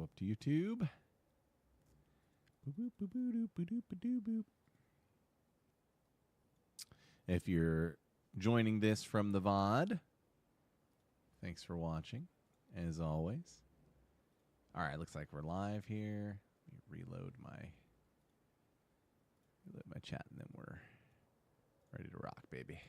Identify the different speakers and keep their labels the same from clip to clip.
Speaker 1: Go up to YouTube. Boop, boop, boop, boop, boop, boop, boop, boop. If you're joining this from the VOD, thanks for watching, as always. All right, looks like we're live here. Let me reload my chat, and then we're ready to rock, baby.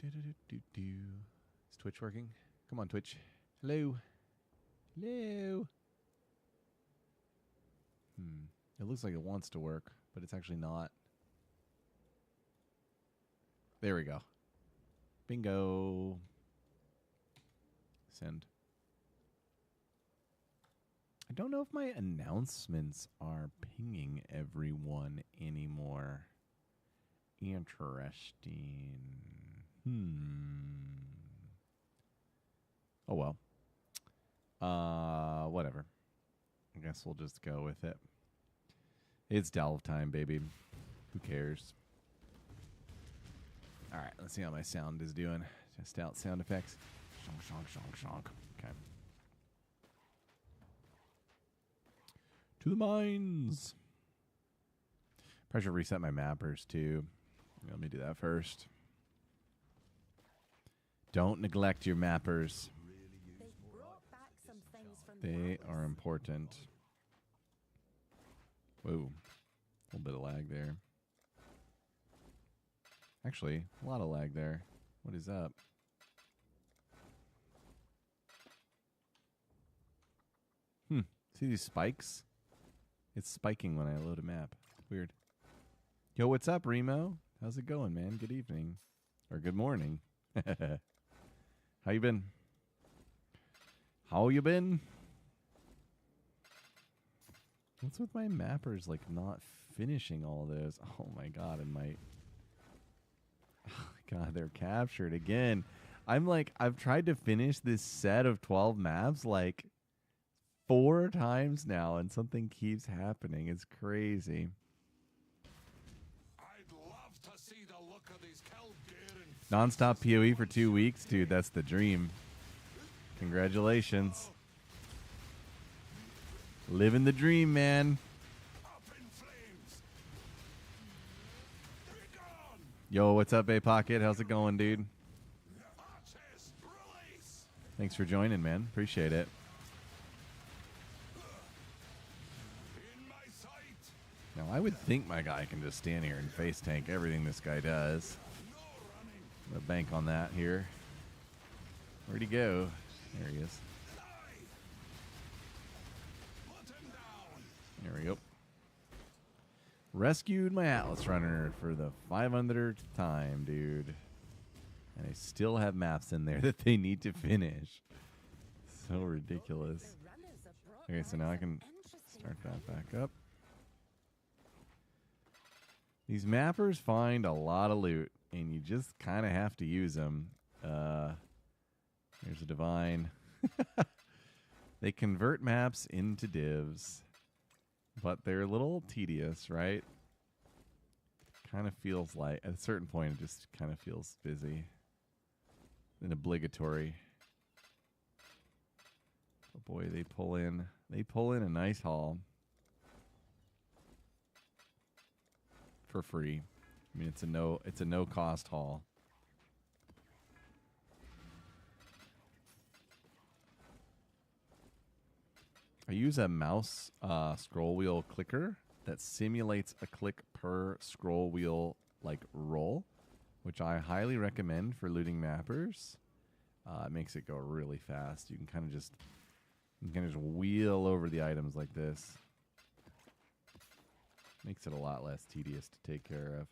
Speaker 1: Is Twitch working? Come on, Twitch. Hello. Hello. It looks like it wants to work, but it's actually not. There we go. Bingo. Send. I don't know if my announcements are pinging everyone anymore. Interesting. Oh, well. Whatever. I guess we'll just go with it. It's delve time, baby. Who cares? All right, let's see how my sound is doing. Test out sound effects. Shonk, shonk, shonk, shonk. Okay. To the mines. Probably should reset my mappers, too. Let me do that first. Don't neglect your mappers. They are important. Whoa. A little bit of lag there. Actually, a lot of lag there. What is up? See these spikes? It's spiking when I load a map. Weird. Yo, what's up, Remo? How's it going, man? Good evening. Or good morning. How you been? How you been? What's with my mappers, like, not finishing all this? Oh, my God. And my... Oh, my God, they're captured again. I'm like, I've tried to finish this set of 12 maps, like, 4 times now, and something keeps happening. It's crazy.
Speaker 2: I'd love to see the look of these
Speaker 1: Non-stop PoE for 2 weeks? Dude, that's the dream. Congratulations. Living the dream, man.
Speaker 2: Up in flames.
Speaker 1: Yo, what's up, A Pocket? How's it going, dude?
Speaker 2: Arches, release.
Speaker 1: Thanks for joining, man. Appreciate it.
Speaker 2: In my sight.
Speaker 1: Now, I would think my guy can just stand here and face tank everything this guy does.
Speaker 2: No running.
Speaker 1: I'm gonna bank on that here. Where'd he go? There he is.
Speaker 2: Die. Put him down.
Speaker 1: There we go. Rescued my Atlas Runner for the 500th time, dude. And I still have maps in there that they need to finish. So ridiculous. Okay, so now I can start that back up. These mappers find a lot of loot, and you just kind of have to use them. Here's a divine. They convert maps into divs, but they're a little tedious, right? Kind of feels like, at a certain point, it just kind of feels busy and obligatory. Oh boy, they pull in a nice haul for free. I mean, it's a no cost haul. I use a mouse scroll wheel clicker that simulates a click per scroll wheel like roll, which I highly recommend for looting mappers. It makes it go really fast. You can kind of just wheel over the items like this. Makes it a lot less tedious to take care of.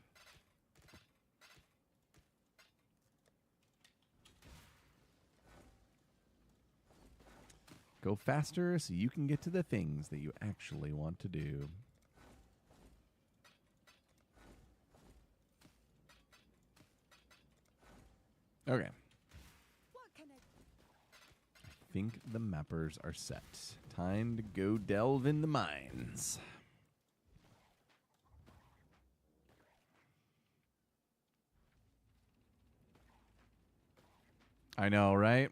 Speaker 1: Go faster so you can get to the things that you actually want to do. Okay. I think the mappers are set. Time to go delve in the mines. I know, right?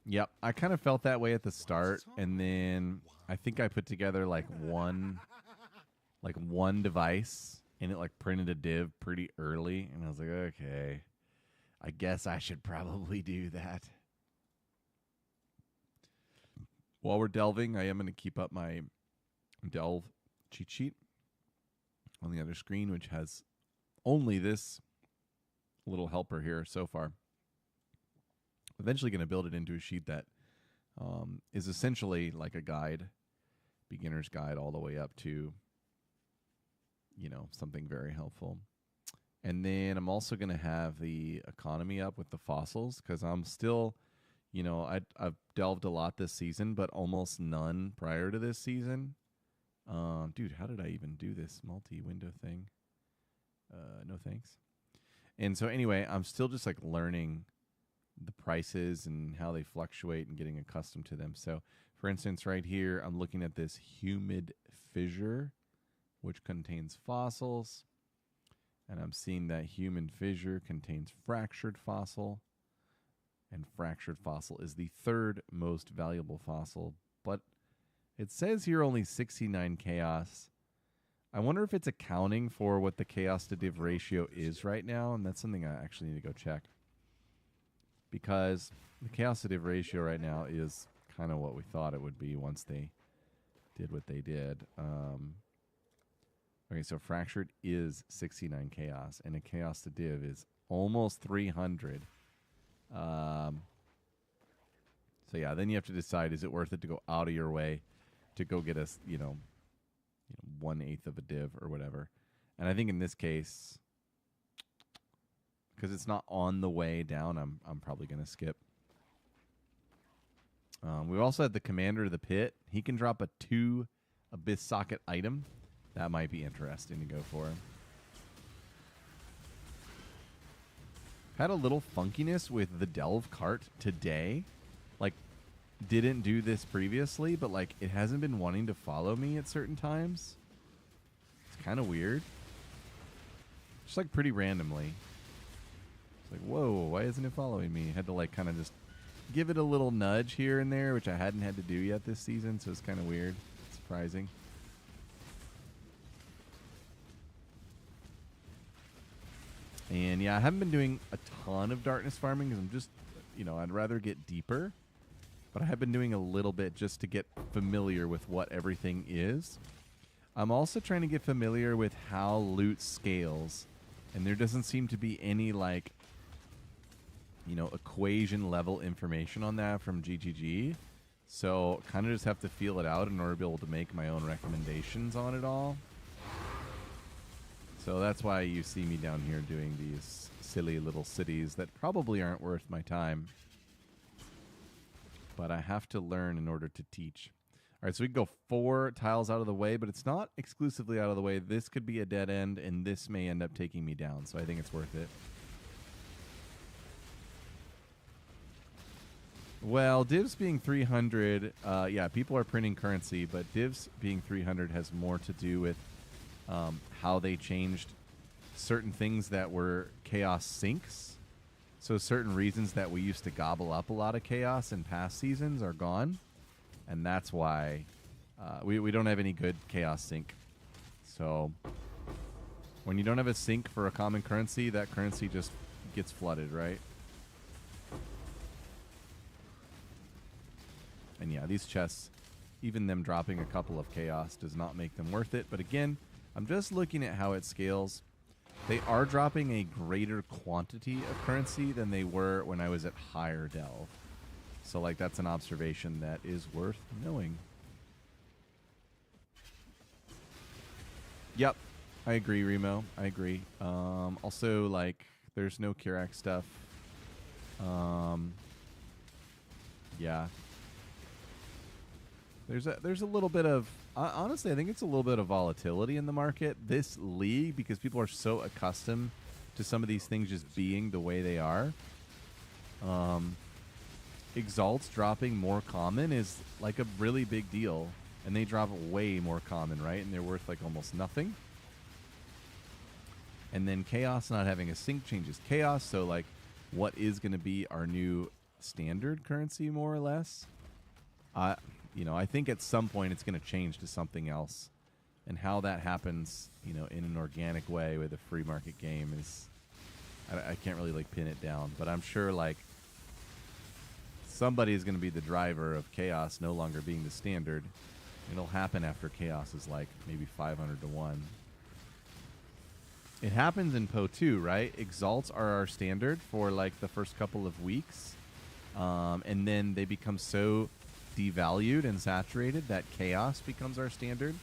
Speaker 1: Yep, I kind of felt that way at the start, and then I think I put together one device, and it like printed a div pretty early, and I was like, okay, I guess I should probably do that. While we're delving, I am going to keep up my delve cheat sheet on the other screen, which has only this little helper here so far. Eventually going to build it into a sheet that is essentially like a guide, beginner's guide, all the way up to, something very helpful. And then I'm also going to have the economy up with the fossils, because I'm still, I've delved a lot this season, but almost none prior to this season. Dude, how did I even do this multi-window thing? No thanks. And so anyway, I'm still just like learning the prices and how they fluctuate and getting accustomed to them. So for instance, right here, I'm looking at this humid fissure, which contains fossils. And I'm seeing that human fissure contains fractured fossil. And fractured fossil is the third most valuable fossil. But it says here only 69 chaos. I wonder if it's accounting for what the chaos to div ratio is right now. And that's something I actually need to go check. Because the chaos to div ratio right now is kind of what we thought it would be once they did what they did. Okay, so fractured is 69 chaos, and a chaos to div is almost 300. So yeah, then you have to decide, is it worth it to go out of your way to go get us, 1/8 of a div or whatever. And I think in this case, because it's not on the way down, I'm probably going to skip. We also had the commander of the pit. He can drop a 2 abyss socket item. That might be interesting to go for. Had a little funkiness with the delve cart today. Like, didn't do this previously, but like it hasn't been wanting to follow me at certain times. It's kind of weird. Just like pretty randomly. It's like, whoa, why isn't it following me? Had to like kind of just give it a little nudge here and there, which I hadn't had to do yet this season, so it's kind of weird. Surprising. And yeah, I haven't been doing a ton of darkness farming because I'm just, I'd rather get deeper. But I have been doing a little bit just to get familiar with what everything is. I'm also trying to get familiar with how loot scales. And there doesn't seem to be any equation level information on that from GGG. So kind of just have to feel it out in order to be able to make my own recommendations on it all. So that's why you see me down here doing these silly little cities that probably aren't worth my time. But I have to learn in order to teach. All right, so we can go 4 tiles out of the way, but it's not exclusively out of the way. This could be a dead end, and this may end up taking me down. So I think it's worth it. Well, divs being 300, yeah, people are printing currency, but divs being 300 has more to do with how they changed certain things that were chaos sinks. So certain reasons that we used to gobble up a lot of chaos in past seasons are gone. And that's why we don't have any good chaos sink. So when you don't have a sink for a common currency, that currency just gets flooded, right? And yeah, these chests, even them dropping a couple of chaos does not make them worth it. But again, I'm just looking at how it scales. They are dropping a greater quantity of currency than they were when I was at higher delve. So like that's an observation that is worth knowing. Yep, I agree, Remo. I agree. Also, like, there's no Kirac stuff. Yeah. There's a little bit of honestly, I think it's a little bit of volatility in the market this league because people are so accustomed to some of these things just being the way they are. Exalts dropping more common is like a really big deal, and they drop way more common, right? And they're worth like almost nothing. And then chaos not having a sink changes chaos, so like what is going to be our new standard currency, more or less. I think at some point it's going to change to something else. And how that happens, in an organic way with a free market game is, I can't really like pin it down. But I'm sure like somebody is going to be the driver of chaos no longer being the standard. It'll happen after chaos is like maybe 500 to 1. It happens in Poe 2, right? Exalts are our standard for like the first couple of weeks. And then they become so devalued and saturated that chaos becomes our standard.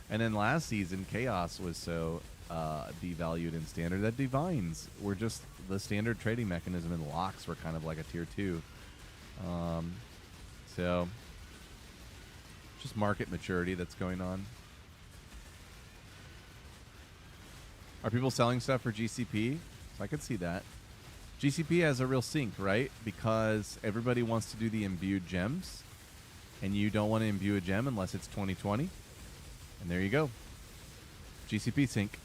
Speaker 1: And then last season, chaos was so devalued and standard that divines were just the standard trading mechanism, and locks were kind of like a tier 2. So just market maturity that's going on. Are people selling stuff for GCP? So I could see that. GCP has a real sink, right? Because everybody wants to do the imbued gems, and you don't want to imbue a gem unless it's 2020. And there you go. GCP sync.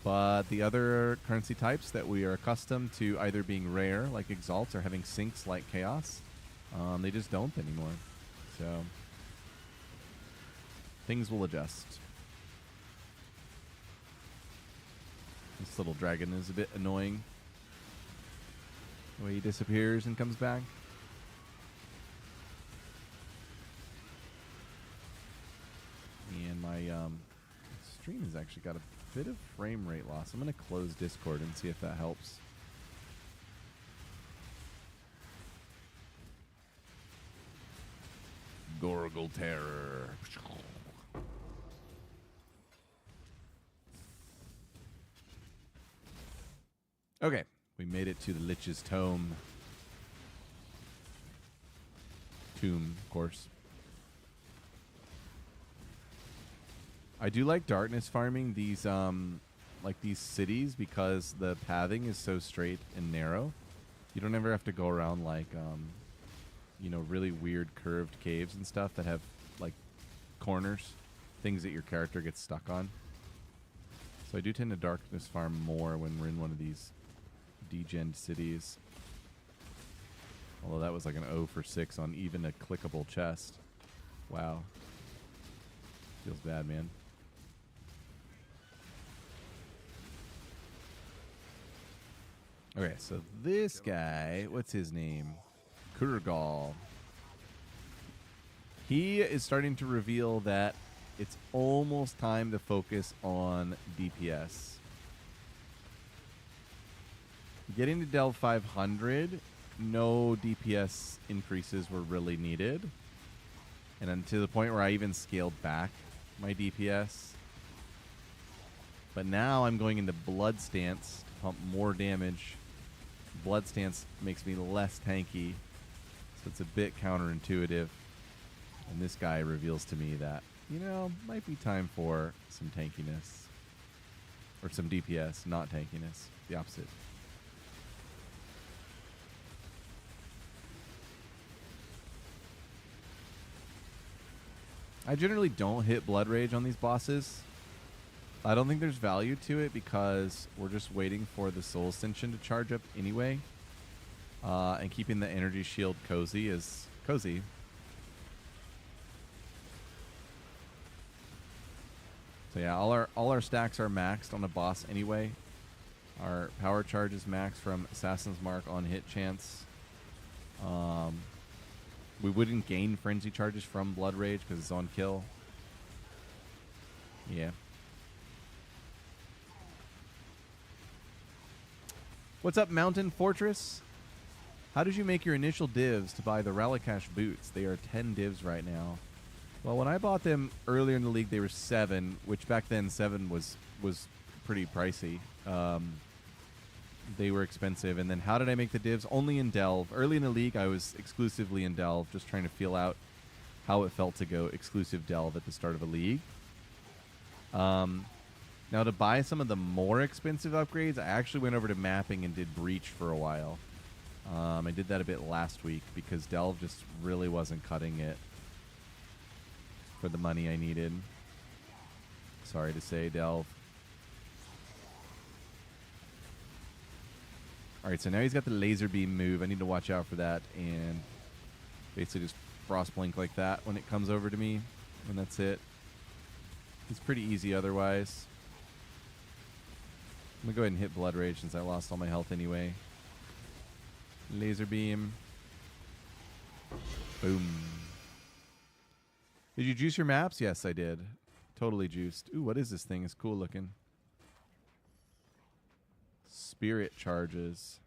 Speaker 1: But the other currency types that we are accustomed to either being rare, like Exalts, or having sinks like Chaos, they just don't anymore. So things will adjust. This little dragon is a bit annoying. The way he disappears and comes back. And my stream has actually got a bit of frame rate loss. I'm going to close Discord and see if that helps. Gorgle Terror. Okay, we made it to the Lich's Tomb. Tomb, of course. I do like darkness farming these like these cities because the pathing is so straight and narrow. You don't ever have to go around like really weird curved caves and stuff that have like corners, things that your character gets stuck on. So I do tend to darkness farm more when we're in one of these degened cities. Although that was like an 0 for 6 on even a clickable chest. Wow. Feels bad, man. Okay, so this guy, what's his name? Kurgal. He is starting to reveal that it's almost time to focus on DPS. Getting to Delve 500, no DPS increases were really needed. And then to the point where I even scaled back my DPS. But now I'm going into Blood Stance to pump more damage. Blood Stance makes me less tanky, so it's a bit counterintuitive. And this guy reveals to me that, might be time for some tankiness. Or some DPS, not tankiness. The opposite. I generally don't hit Blood Rage on these bosses. I don't think there's value to it because we're just waiting for the Soul Ascension to charge up anyway. And keeping the energy shield cozy is cozy. So yeah, all our stacks are maxed on a boss anyway. Our power charge is maxed from Assassin's Mark on hit chance. We wouldn't gain frenzy charges from Blood Rage because it's on kill. Yeah. What's up, Mountain Fortress? How did you make your initial divs to buy the Rallycash boots? They are 10 divs right now. Well, when I bought them earlier in the league, they were 7, which back then 7 was pretty pricey. They were expensive. And then how did I make the divs? Only in Delve. Early in the league, I was exclusively in Delve, just trying to feel out how it felt to go exclusive Delve at the start of a league. Now, to buy some of the more expensive upgrades, I actually went over to mapping and did Breach for a while. I did that a bit last week because Delve just really wasn't cutting it for the money I needed. Sorry to say, Delve. All right, so now he's got the laser beam move. I need to watch out for that and basically just frost blink like that when it comes over to me, and that's it. It's pretty easy otherwise. I'm gonna go ahead and hit Blood Rage since I lost all my health anyway. Laser beam. Boom. Did you juice your maps? Yes, I did. Totally juiced. Ooh, what is this thing? It's cool looking. Spirit charges.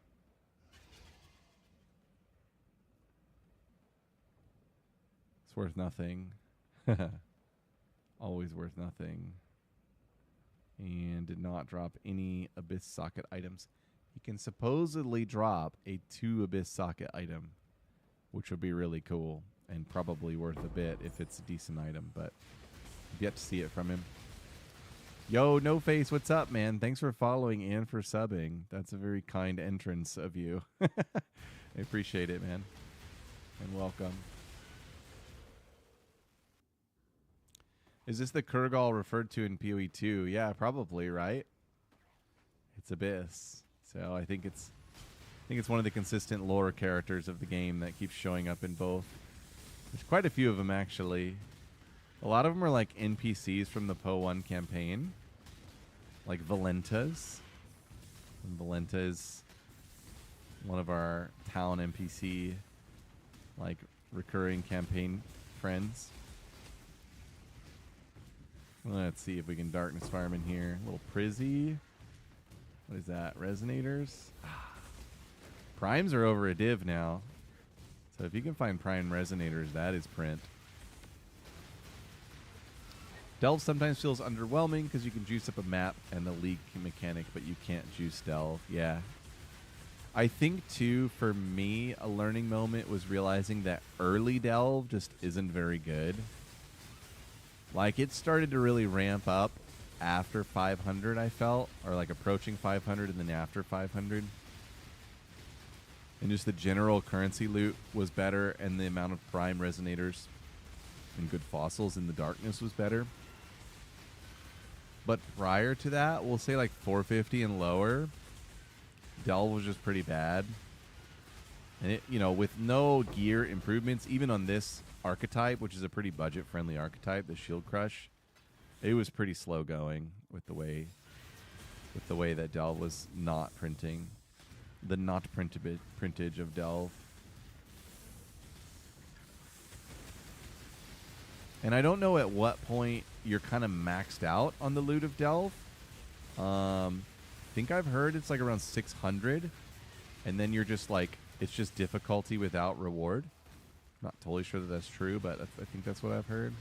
Speaker 1: It's worth nothing. Always worth nothing. And did not drop any Abyss Socket items. He can supposedly drop a 2 Abyss Socket item, which would be really cool and probably worth a bit if it's a decent item, but I've yet to see it from him. Yo, No Face, what's up, man? Thanks for following and for subbing. That's a very kind entrance of you. I appreciate it, man. And welcome. Is this the Kurgal referred to in PoE 2? Yeah, probably, right? It's Abyss. So I think it's one of the consistent lore characters of the game that keeps showing up in both. There's quite a few of them, actually. A lot of them are like NPCs from the PoE 1 campaign. Like Valentas. And Valenta is one of our town NPC, like, recurring campaign friends. Let's see if we can Darkness Farm in here. A little Prizzy. What is that? Resonators? Primes are over a div now. So if you can find Prime Resonators, that is print. Delve sometimes feels underwhelming because you can juice up a map and the league mechanic, but you can't juice Delve. Yeah. I think, too, for me, a learning moment was realizing that early Delve just isn't very good. Like, it started to really ramp up after 500, I felt, or like approaching 500 and then after 500. And just the general currency loot was better, and the amount of prime resonators and good fossils in the darkness was better. But prior to that, we'll say like 450 and lower, Delve was just pretty bad. And it, you know, with no gear improvements, even on this archetype, which is a pretty budget-friendly archetype, the Shield Crush, it was pretty slow going with the way that Delve was not printing. The not printage of Delve. And I don't know at what point you're kind of maxed out on the loot of Delve. I think I've heard it's like around 600. And then you're just like, it's just difficulty without reward. Not totally sure that that's true, but I think that's what I've heard.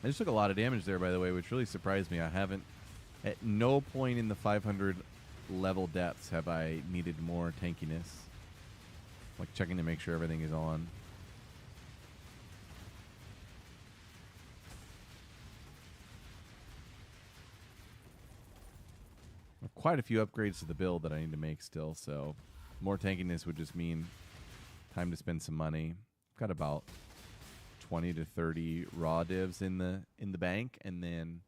Speaker 1: I just took a lot of damage there, by the way, which really surprised me. I haven't, at no point in the 500 level depths have I needed more tankiness. Like checking to make sure everything is on. Quite a few upgrades to the build that I need to make still, so more tankiness would just mean time to spend some money. I've got about 20 to 30 raw divs in the bank, and then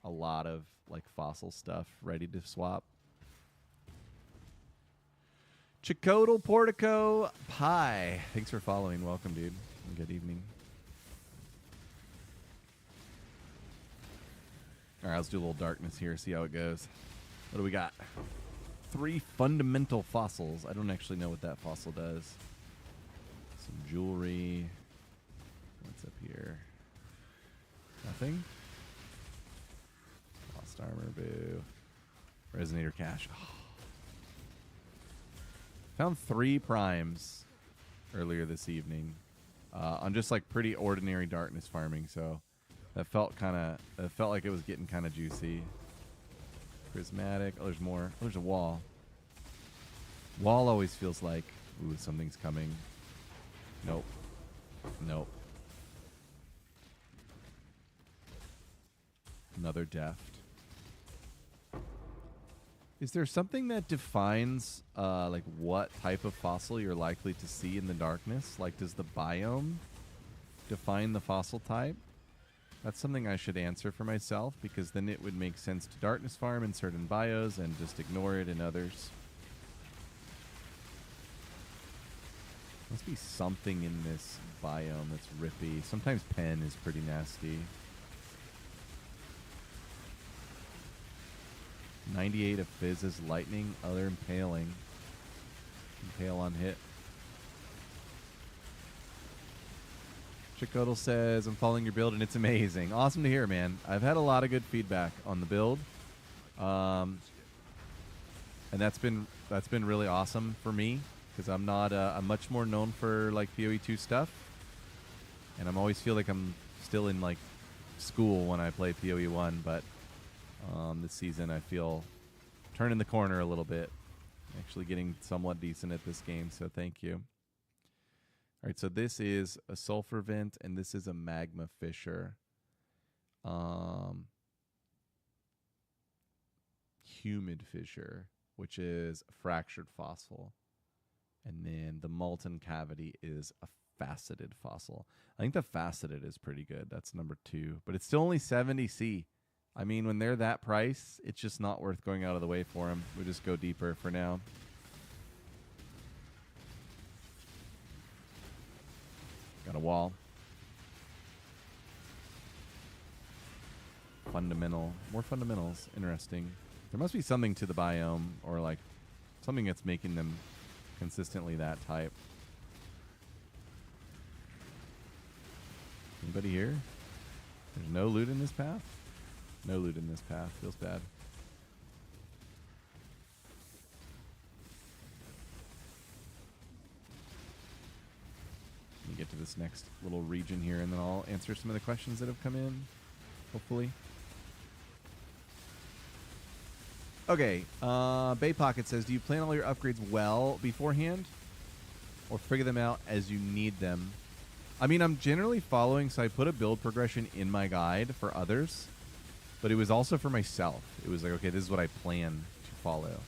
Speaker 1: a lot of like fossil stuff ready to swap. Chicodal Portico Pie. Thanks for following. Welcome, dude. And good evening. All right, let's do a little darkness here, see how it goes. What do we got? 3 fundamental fossils. I don't actually know what that fossil does. Some jewelry. What's up here? Nothing? Lost armor, boo. Resonator cache. Oh. Found 3 primes earlier this evening on just like pretty ordinary darkness farming, so that felt like it was getting kind of juicy. Prismatic. Oh, there's more. Oh, there's a wall. Wall always feels like, ooh, something's coming. Nope. Nope. Another deft. Is there something that defines like what type of fossil you're likely to see in the darkness? Like, does the biome define the fossil type? That's something I should answer for myself, because then it would make sense to darkness farm in certain bios and just ignore it in others. Must be something in this biome that's rippy. Sometimes pen is pretty nasty. 98 of Fizz's lightning, other impaling. Impale on hit. Chicodle says, I'm following your build and it's amazing. Awesome to hear, man. I've had a lot of good feedback on the build. And that's been really awesome for me, because I'm not I'm much more known for like PoE2 stuff. And I'm always feel like I'm still in like school when I play PoE1, but this season I feel turning the corner a little bit. Actually getting somewhat decent at this game, so thank you. All right, so this is a sulfur vent, and this is a magma fissure. Humid fissure, which is a fractured fossil. And then the molten cavity is a faceted fossil. I think the faceted is pretty good. That's number 2. But it's still only 70C. I mean, when they're that price, it's just not worth going out of the way for them. We'll just go deeper for now. Got a wall. Fundamental. More fundamentals. Interesting. There must be something to the biome, or like something that's making them consistently that type. Anybody here? There's no loot in this path? No loot in this path. Feels bad. Let me get to this next little region here, and then I'll answer some of the questions that have come in, hopefully. Okay, Bay Pocket says, do you plan all your upgrades well beforehand, or figure them out as you need them? I mean, I'm generally following, so I put a build progression in my guide for others, but it was also for myself. It was like, okay, this is what I plan to follow.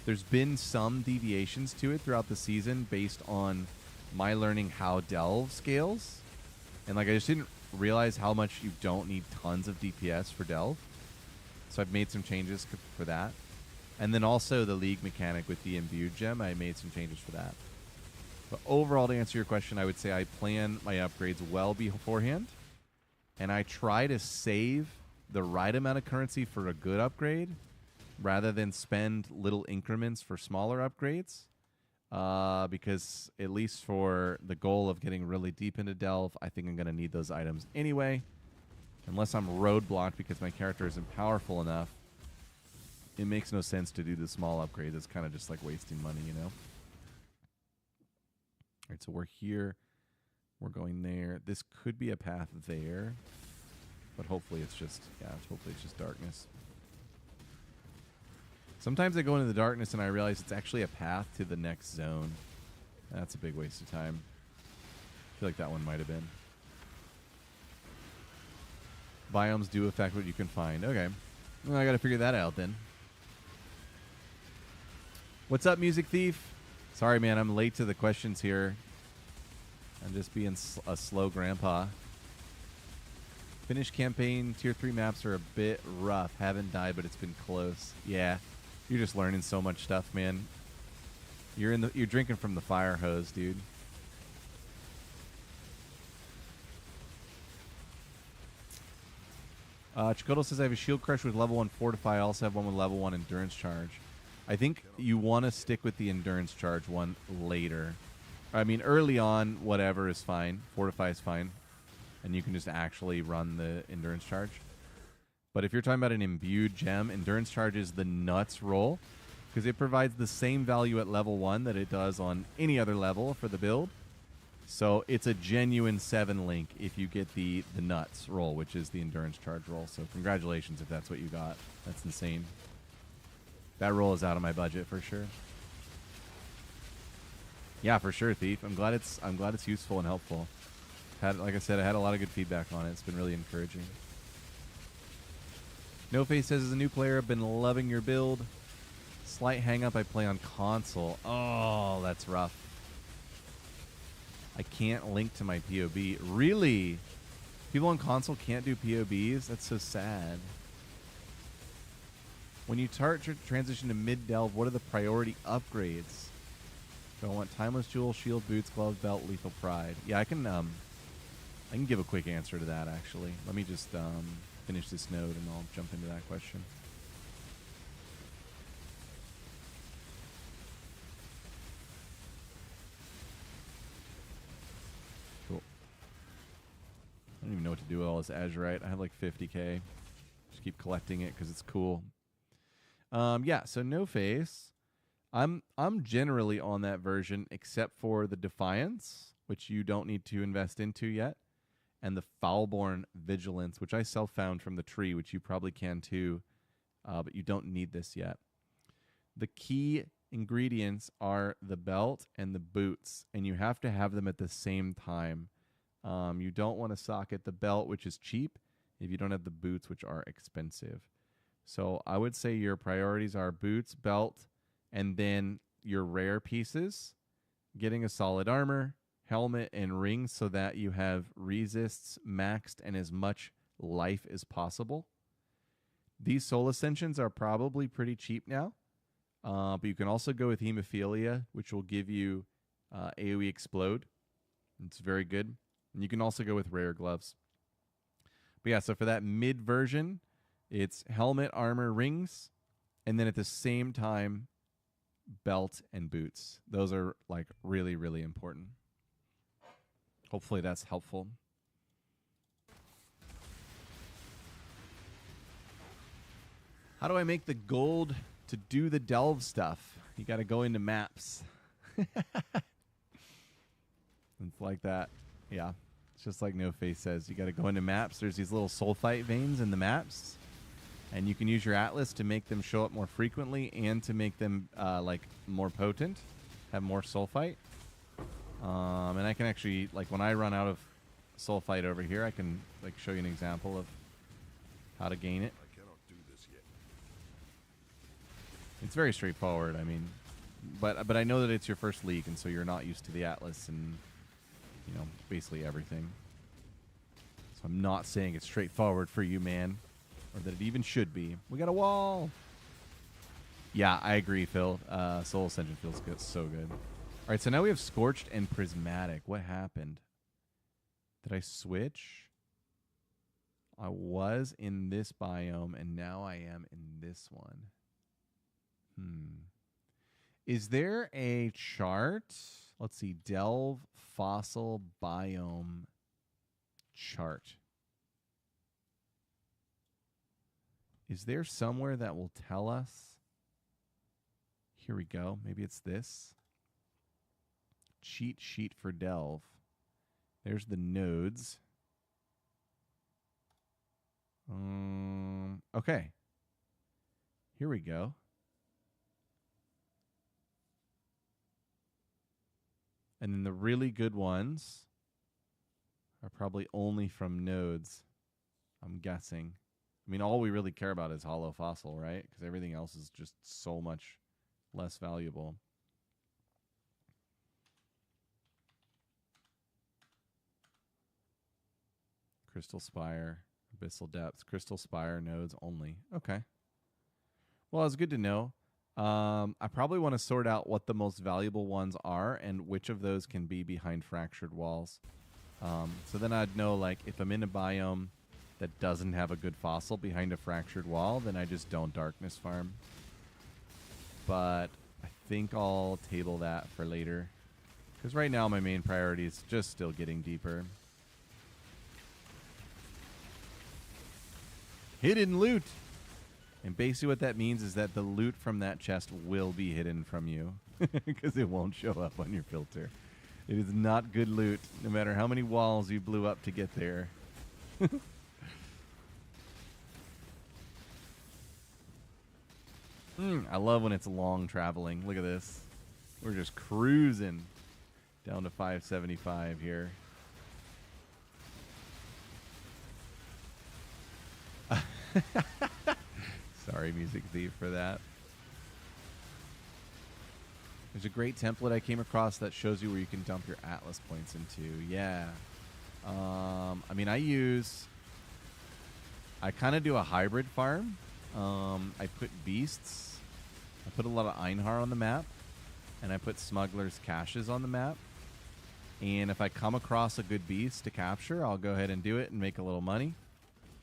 Speaker 1: There's been some deviations to it throughout the season based on my learning how Delve scales. And like, I just didn't realize how much you don't need tons of DPS for Delve. So I've made some changes for that. And then also the League mechanic with the Imbued Gem, I made some changes for that. But overall, to answer your question, I would say I plan my upgrades well beforehand. And I try to save the right amount of currency for a good upgrade rather than spend little increments for smaller upgrades. Because at least for the goal of getting really deep into Delve, I think I'm going to need those items anyway. Unless I'm roadblocked because my character isn't powerful enough, it makes no sense to do the small upgrades. It's kind of just like wasting money, you know? All right, so we're here. We're going there. This could be a path there, but hopefully it's just, hopefully it's just darkness. Sometimes I go into the darkness and I realize it's actually a path to the next zone. That's a big waste of time. I feel like that one might have been. Biomes do affect what you can find. Okay. Well, I got to figure that out then. What's up, Music Thief? Sorry, man. I'm late to the questions here. I'm just being a slow grandpa. Finish campaign tier 3 maps are a bit rough. Haven't died, but it's been close. Yeah. You're just learning so much stuff, man. You're drinking from the fire hose, dude. Chikoto says, I have a shield crush with level 1 fortify. I also have one with level 1 endurance charge. I think you want to stick with the endurance charge one later. I mean, early on, whatever is fine. Fortify is fine. And you can just actually run the endurance charge. But if you're talking about an imbued gem, endurance charge is the nuts roll, because it provides the same value at level 1 that it does on any other level for the build. So it's a genuine 7 link if you get the nuts roll, which is the endurance charge roll. So congratulations if that's what you got. That's insane. That roll is out of my budget for sure. Yeah, for sure, Thief. I'm glad it's useful and helpful. Like I said, I had a lot of good feedback on it. It's been really encouraging. No Face says, as a new player, I've been loving your build. Slight hang up, I play on console. Oh, that's rough. I can't link to my POB. Really? People on console can't do POBs. That's so sad. When you transition to mid delve, what are the priority upgrades? So I want timeless jewel, shield, boots, gloves, belt, lethal pride. Yeah, I can give a quick answer to that actually. Let me just finish this node and I'll jump into that question. Cool. I don't even know what to do with all this azurite. I have like 50k. Just keep collecting it because it's cool. Yeah, so no face. I'm generally on that version except for the Defiance, which you don't need to invest into yet, and the Foulborn Vigilance, which I self-found from the tree, which you probably can too, but you don't need this yet. The key ingredients are the belt and the boots, and you have to have them at the same time. You don't want to socket the belt, which is cheap, if you don't have the boots, which are expensive. So I would say your priorities are boots, belt, and then your rare pieces, getting a solid armor, helmet, and rings so that you have resists maxed and as much life as possible. These soul ascensions are probably pretty cheap now, but you can also go with hemophilia, which will give you AoE explode. It's very good. And you can also go with rare gloves. But yeah, so for that mid version, it's helmet, armor, rings, and then at the same time, belt and boots. Those are like really, really important. Hopefully that's helpful. How do I make the gold to do the delve stuff? You got to go into maps. It's like that. Yeah. It's just like No Face says. You got to go into maps. There's these little sulfite veins in the maps. And you can use your atlas to make them show up more frequently and to make them like more potent, have more sulfite. And I can actually, like when I run out of sulfite over here, I can like show you an example of how to gain it.
Speaker 2: I cannot do this yet.
Speaker 1: It's very straightforward. I mean, but I know that it's your first league, and so you're not used to the atlas and you know basically everything. So I'm not saying it's straightforward for you, man. Or that it even should be. We got a wall. Yeah, I agree, Phil. Soul Ascension feels good, so good. All right, so now we have Scorched and Prismatic. What happened? Did I switch? I was in this biome, and now I am in this one. Is there a chart? Let's see. Delve Fossil Biome chart. Is there somewhere that will tell us? Here we go. Maybe it's this. Cheat sheet for Delve. There's the nodes. Okay. Here we go. And then the really good ones are probably only from nodes, I'm guessing. I mean, all we really care about is hollow fossil, right? Because everything else is just so much less valuable. Crystal Spire, Abyssal Depths, Crystal Spire nodes only. Okay. Well, it's good to know. I probably want to sort out what the most valuable ones are and which of those can be behind fractured walls. So then I'd know, like, if I'm in a biome that doesn't have a good fossil behind a fractured wall, then I just don't darkness farm. But I think I'll table that for later. Because right now my main priority is just still getting deeper. Hidden loot! And basically what that means is that the loot from that chest will be hidden from you. Because it won't show up on your filter. It is not good loot, no matter how many walls you blew up to get there. I love when it's long traveling. Look at this. We're just cruising down to 575 here. Sorry, Music Thief, for that. There's a great template I came across that shows you where you can dump your Atlas points into. Yeah. I mean, I kind of do a hybrid farm. I put beasts. I put a lot of Einhar on the map. And I put smugglers' caches on the map. And if I come across a good beast to capture, I'll go ahead and do it and make a little money.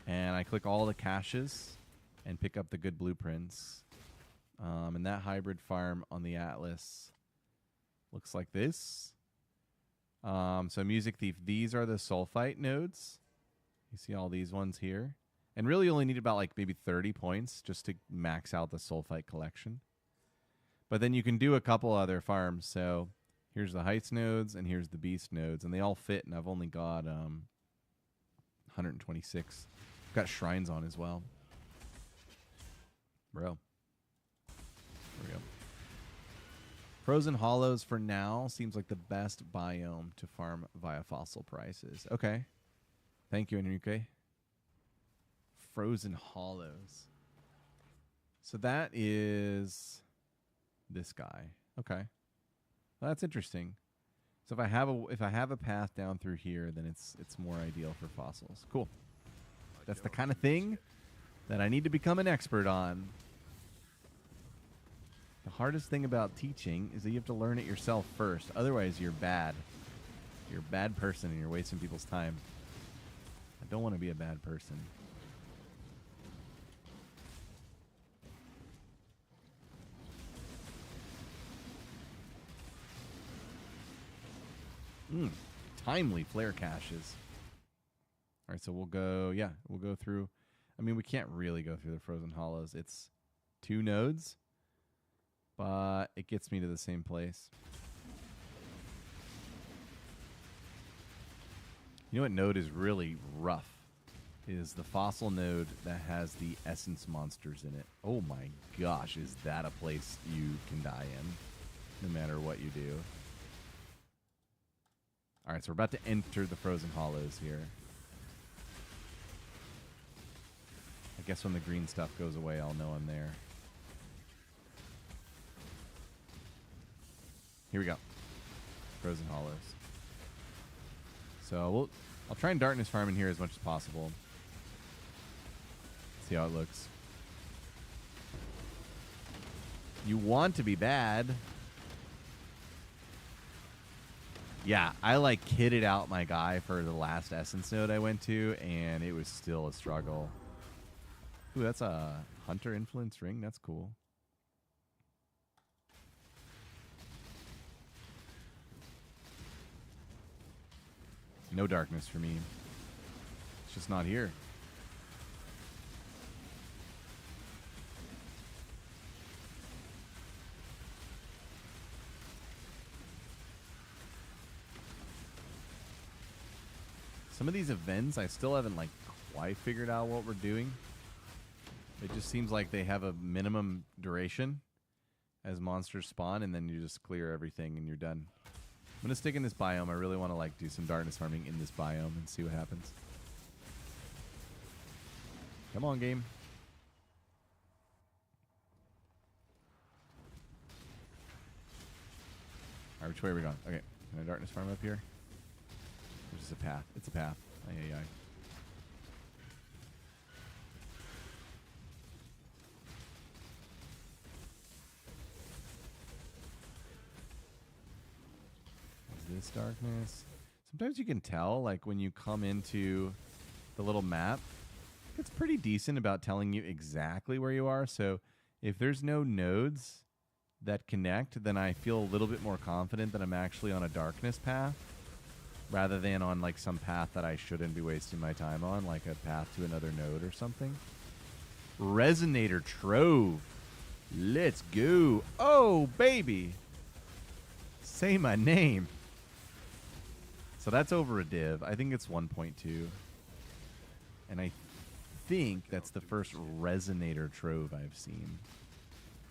Speaker 1: And I click all the caches and pick up the good blueprints. And that hybrid farm on the Atlas looks like this. So Music Thief, these are the sulfite nodes. You see all these ones here. And really you only need about like maybe 30 points just to max out the sulfite collection. But then you can do a couple other farms. So here's the Heights nodes and here's the Beast nodes. And they all fit, and I've only got 126. I've got shrines on as well. Bro. There we go. Frozen Hollows for now seems like the best biome to farm via fossil prices. Okay. Thank you, Enrique. Frozen Hollows. So that is this guy. Okay. Well, that's interesting. So if I have a path down through here, then it's more ideal for fossils. Cool. That's the kind of thing that I need to become an expert on. The hardest thing about teaching is that you have to learn it yourself first. Otherwise, you're bad. You're a bad person and you're wasting people's time. I don't want to be a bad person. Timely flare caches. All right, so we'll go through. I mean, we can't really go through the Frozen Hollows. It's 2 nodes, but it gets me to the same place. You know what node is really rough? Is the fossil node that has the essence monsters in it. Oh my gosh, is that a place you can die in, no matter what you do. All right, so we're about to enter the Frozen Hollows here. I guess when the green stuff goes away, I'll know I'm there. Here we go. Frozen Hollows. So I'll try and darkness farm in here as much as possible. See how it looks. You want to be bad. Yeah, I like kitted out my guy for the last essence node I went to, and it was still a struggle. Ooh, that's a hunter influence ring. That's cool. No darkness for me. It's just not here. Some of these events, I still haven't like quite figured out what we're doing. It just seems like they have a minimum duration as monsters spawn, and then you just clear everything and you're done. I'm gonna stick in this biome. I really want to like do some darkness farming in this biome and see what happens. Come on, game. All right, which way are we going? Okay, can I darkness farm up here? There's just a path. It's a path. Ay, ay, ay. This darkness. Sometimes you can tell, like when you come into the little map, it's pretty decent about telling you exactly where you are. So if there's no nodes that connect, then I feel a little bit more confident that I'm actually on a darkness path rather than on like some path that I shouldn't be wasting my time on, like a path to another node or something. Resonator Trove. Let's go. Oh, baby. Say my name. So that's over a div. I think it's 1.2. And I think that's the first Resonator Trove I've seen.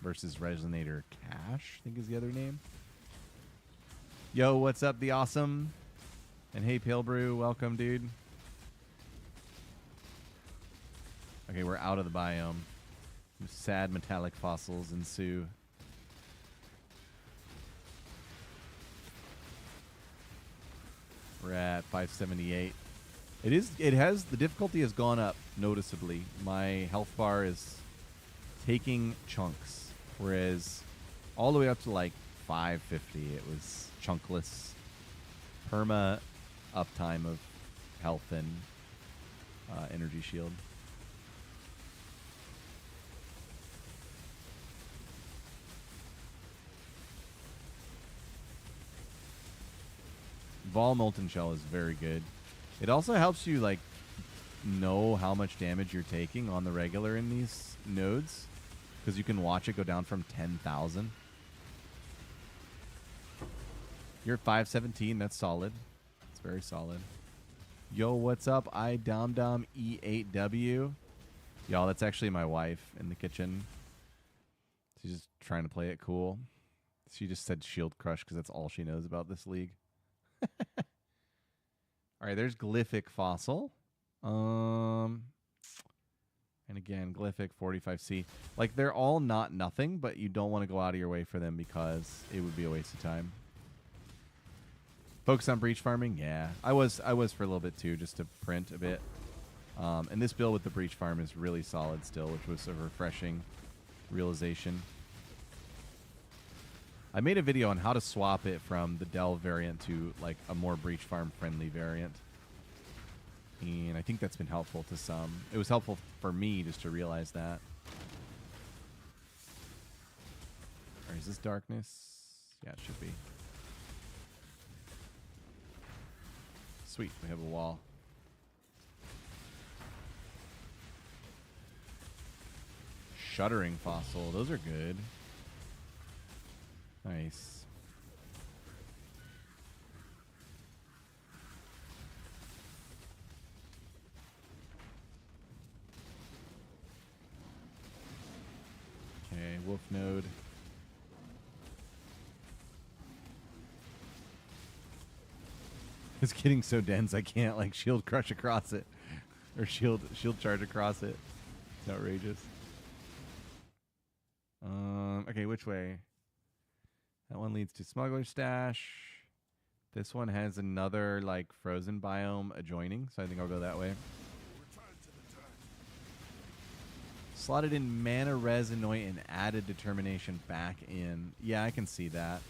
Speaker 1: Versus Resonator Cache, I think is the other name. Yo, what's up, the awesome? And hey, Pale Brew, welcome, dude. Okay, we're out of the biome. Sad metallic fossils ensue. We're at 578. It has the difficulty has gone up noticeably. My health bar is taking chunks, whereas all the way up to like 550, it was chunkless, perma uptime of health and energy shield. Vol Molten Shell is very good. It also helps you like know how much damage you're taking on the regular in these nodes, because you can watch it go down from 10,000. You're at 517. That's solid. It's very solid. Yo, what's up? I Dom Dom E8W. Y'all, that's actually my wife in the kitchen. She's just trying to play it cool. She just said Shield Crush because that's all she knows about this league. All right, there's Glyphic Fossil. And again, Glyphic 45C. Like, they're all not nothing, but you don't want to go out of your way for them because it would be a waste of time. Focus on breach farming? Yeah. I was for a little bit too, just to print a bit. And this build with the breach farm is really solid still, which was a refreshing realization. I made a video on how to swap it from the Delve variant to like a more breach farm friendly variant. And I think that's been helpful to some. It was helpful for me just to realize that. Or is this darkness? Yeah, it should be. Sweet, we have a wall. Shuddering Fossil, those are good. Nice. Okay, Wolf Node. It's getting so dense I can't like shield crush across it. Or shield charge across it. It's outrageous. Okay, which way? That one leads to Smuggler's Stash. This one has another like frozen biome adjoining, so I think I'll go that way. Slotted in Mana Res Annoy and added Determination back in. Yeah, I can see that.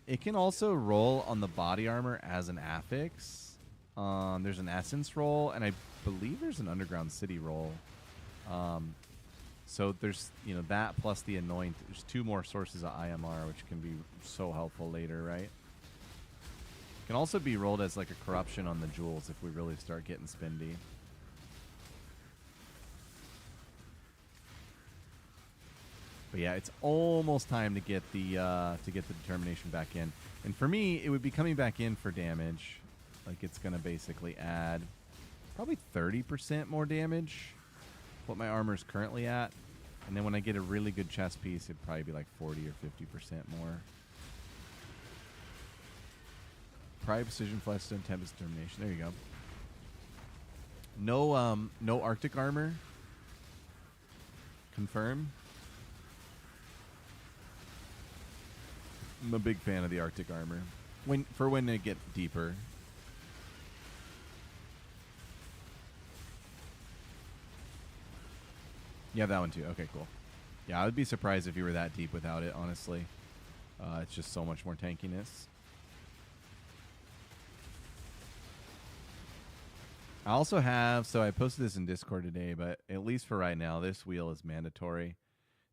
Speaker 1: It can also roll on the body armor as an affix. There's an Essence roll, and I believe there's an Underground City roll. So there's, you know, that plus the Anoint. There's two more sources of IMR, which can be so helpful later, right? Can also be rolled as like a corruption on the jewels if we really start getting spendy. But yeah, it's almost time to get the determination back in. And for me, it would be coming back in for damage. Like it's gonna basically add probably 30% more damage. What my armor is currently at, and then when I get a really good chest piece, it'd probably be like 40 or 50% more. Pride, Precision, Fleshstone, Tempest, Determination. There you go. No Arctic armor. Confirm. I'm a big fan of the Arctic armor. When they get deeper. You have that one too. Okay, cool. Yeah, I would be surprised if you were that deep without it, honestly. It's just so much more tankiness. I also have, so I posted this in Discord today, but at least for right now, this wheel is mandatory.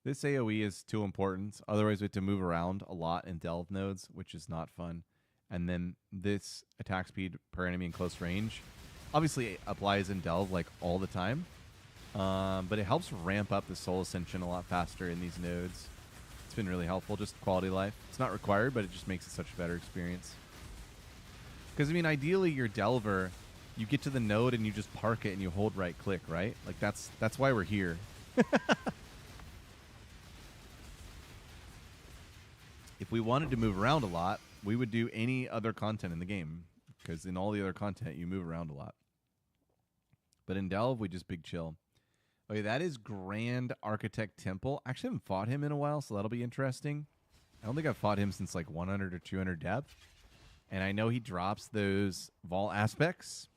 Speaker 1: This AoE is too important. Otherwise, we have to move around a lot in Delve nodes, which is not fun. And then this attack speed per enemy in close range obviously applies in Delve like all the time. But it helps ramp up the Soul Ascension a lot faster in these nodes. It's been really helpful, just quality of life. It's not required, but it just makes it such a better experience. Because, I mean, ideally, your Delver, you get to the node and you just park it and you hold right-click, right? Like, that's why we're here. If we wanted to move around a lot, we would do any other content in the game. Because in all the other content, you move around a lot. But in Delve, we just big chill. Okay, that is Grand Architect Temple. I actually haven't fought him in a while, so that'll be interesting. I don't think I've fought him since like 100 or 200 depth. And I know he drops those Vol aspects,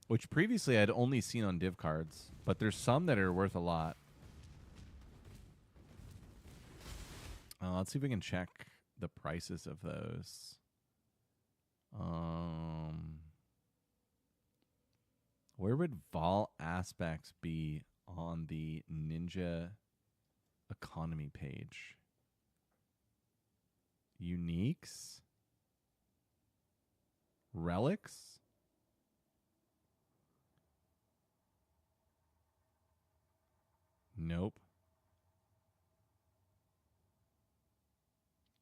Speaker 1: which previously I'd only seen on div cards. But there's some that are worth a lot. Let's see if we can check the prices of those. Where would Vol aspects be on the Ninja economy page? Uniques? Relics? Nope.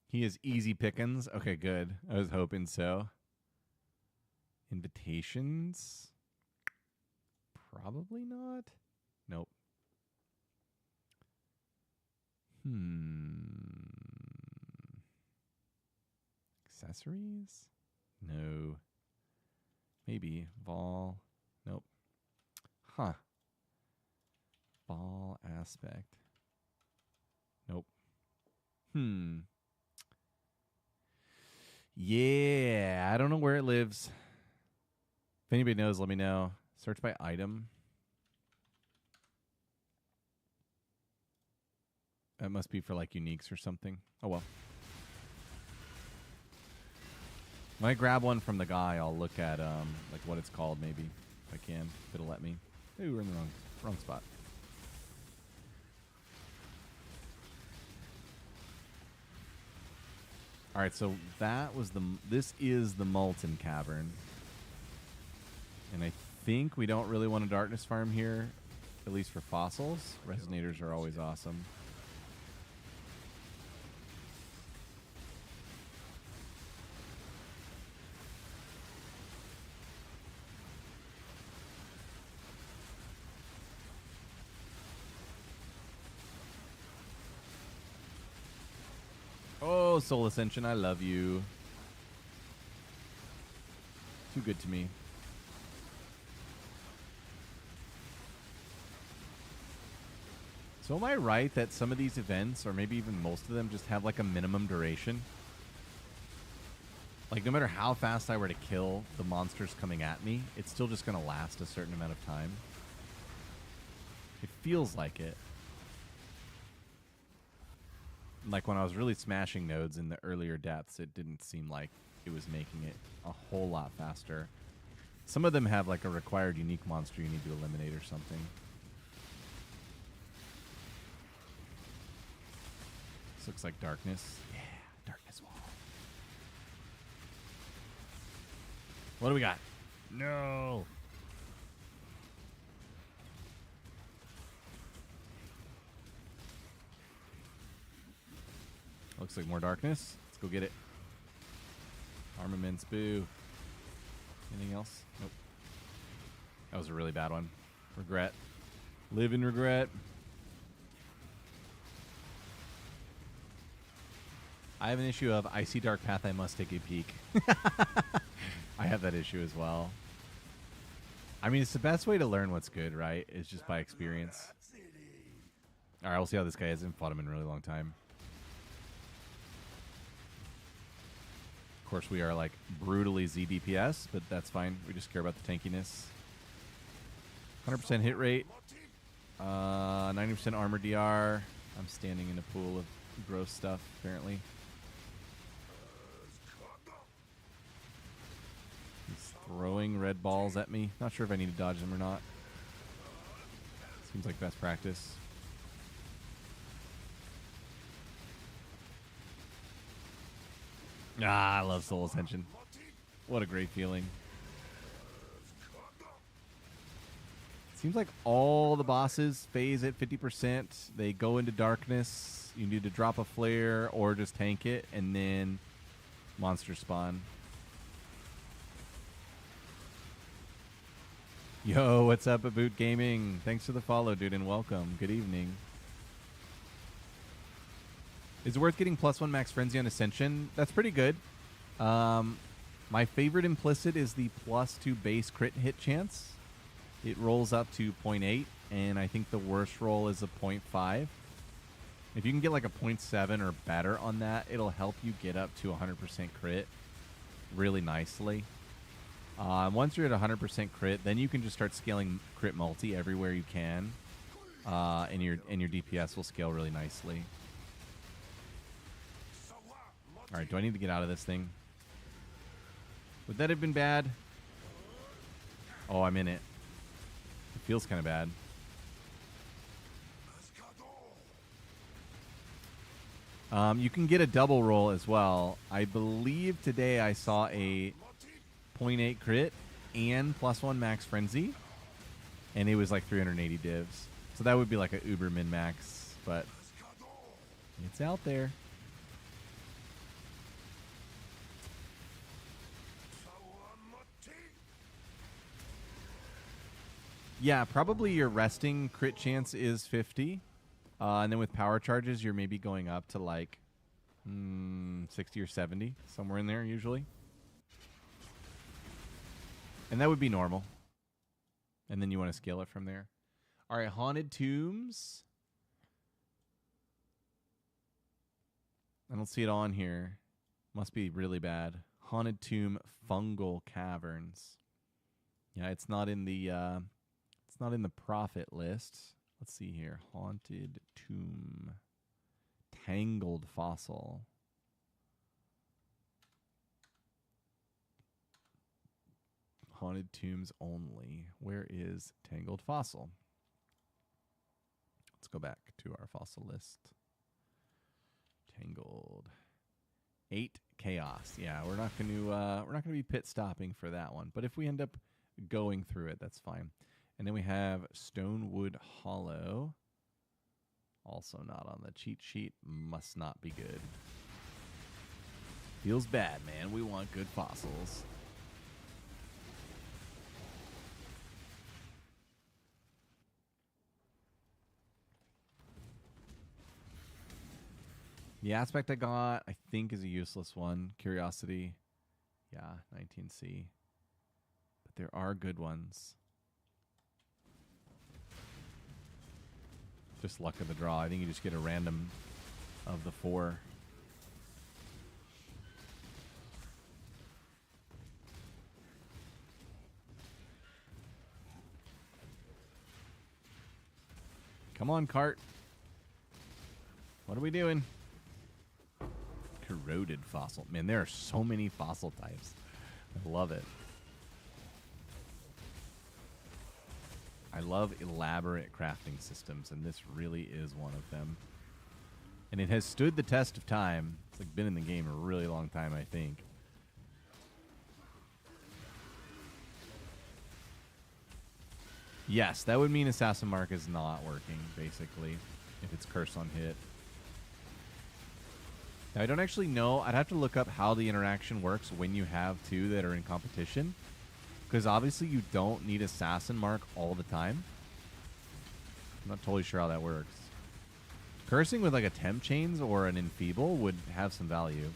Speaker 1: He is easy pickings. Okay, good. I was hoping so. Invitations? Probably not. Nope. Accessories? No. Maybe. Vol. Nope. Huh. Vol aspect. Nope. Yeah, I don't know where it lives. If anybody knows, let me know. Search by item. That must be for like uniques or something. Oh well. When I grab one from the guy, I'll look at like what it's called maybe if I can. If it'll let me. Ooh, we're in the wrong spot. All right, so that was this is the Molten Cavern. And I think we don't really want a darkness farm here, at least for fossils. Resonators are always awesome. Oh, Soul Ascension, I love you. Too good to me. So am I right that some of these events, or maybe even most of them, just have like a minimum duration? Like no matter how fast I were to kill the monsters coming at me, it's still just going to last a certain amount of time. It feels like it. Like when I was really smashing nodes in the earlier depths, it didn't seem like it was making it a whole lot faster. Some of them have like a required unique monster you need to eliminate or something. This looks like darkness. Yeah, darkness wall. What do we got? No. Looks like more darkness. Let's go get it. Armaments, boo. Anything else? Nope. That was a really bad one. Regret. Live in regret. I have an issue of I see dark path, I must take a peek. I have that issue as well. I mean, it's the best way to learn what's good, right? It's just by experience. All right, we'll see how this guy is. I haven't fought him in a really long time. Of course, we are like brutally ZDPS, but that's fine. We just care about the tankiness. 100% hit rate. 90% armor DR. I'm standing in a pool of gross stuff, apparently. He's throwing red balls at me. Not sure if I need to dodge them or not. Seems like best practice. Ah, I love Soul Ascension. What a great feeling. Seems like all the bosses phase at 50%. They go into darkness. You need to drop a flare or just tank it, and then monsters spawn. Yo, what's up, Aboot Gaming? Thanks for the follow, dude, and welcome. Good evening. Is it worth getting +1 max frenzy on Ascension? That's pretty good. My favorite implicit is the +2 base crit hit chance. It rolls up to 0.8, and I think the worst roll is a 0.5. If you can get like a 0.7 or better on that, it'll help you get up to 100% crit. really nicely. Once you're at 100% crit, then you can just start scaling crit multi everywhere you can, and your DPS will scale really nicely. All right, do I need to get out of this thing? Would that have been bad? Oh, I'm in it. It feels kind of bad. You can get a double roll as well. I believe today I saw a 0.8 crit and +1 max frenzy, and it was like 380 divs. So that would be like a uber min max, but it's out there. Yeah, probably your resting crit chance is 50. And then with power charges, you're maybe going up to like 60 or 70, somewhere in there usually. And that would be normal. And then you want to scale it from there. All right, Haunted Tombs. I don't see it on here. Must be really bad. Haunted Tomb Fungal Caverns. Yeah, it's not in the profit list. Let's see here. Haunted Tomb. Tangled Fossil. Haunted Tombs only. Where is Tangled Fossil? Let's go back to our fossil list. Tangled. 8 Chaos. Yeah, we're not going to be pit stopping for that one. But if we end up going through it, that's fine. And then we have Stonewood Hollow. Also not on the cheat sheet. Must not be good. Feels bad, man. We want good fossils. The aspect I got, I think, is a useless one. Curiosity. Yeah, 19C. But there are good ones. Just luck of the draw. I think you just get a random of the 4. Come on, cart. What are we doing? Corroded fossil. Man, there are so many fossil types. I love it. I love elaborate crafting systems, and this really is one of them. And it has stood the test of time. It's like been in the game a really long time, I think. Yes, that would mean Assassin Mark is not working, basically, if it's Curse on hit. Now, I don't actually know. I'd have to look up how the interaction works when you have two that are in competition. Because obviously you don't need Assassin Mark all the time. I'm not totally sure how that works. Cursing with like a Temp Chains or an Enfeeble would have some value.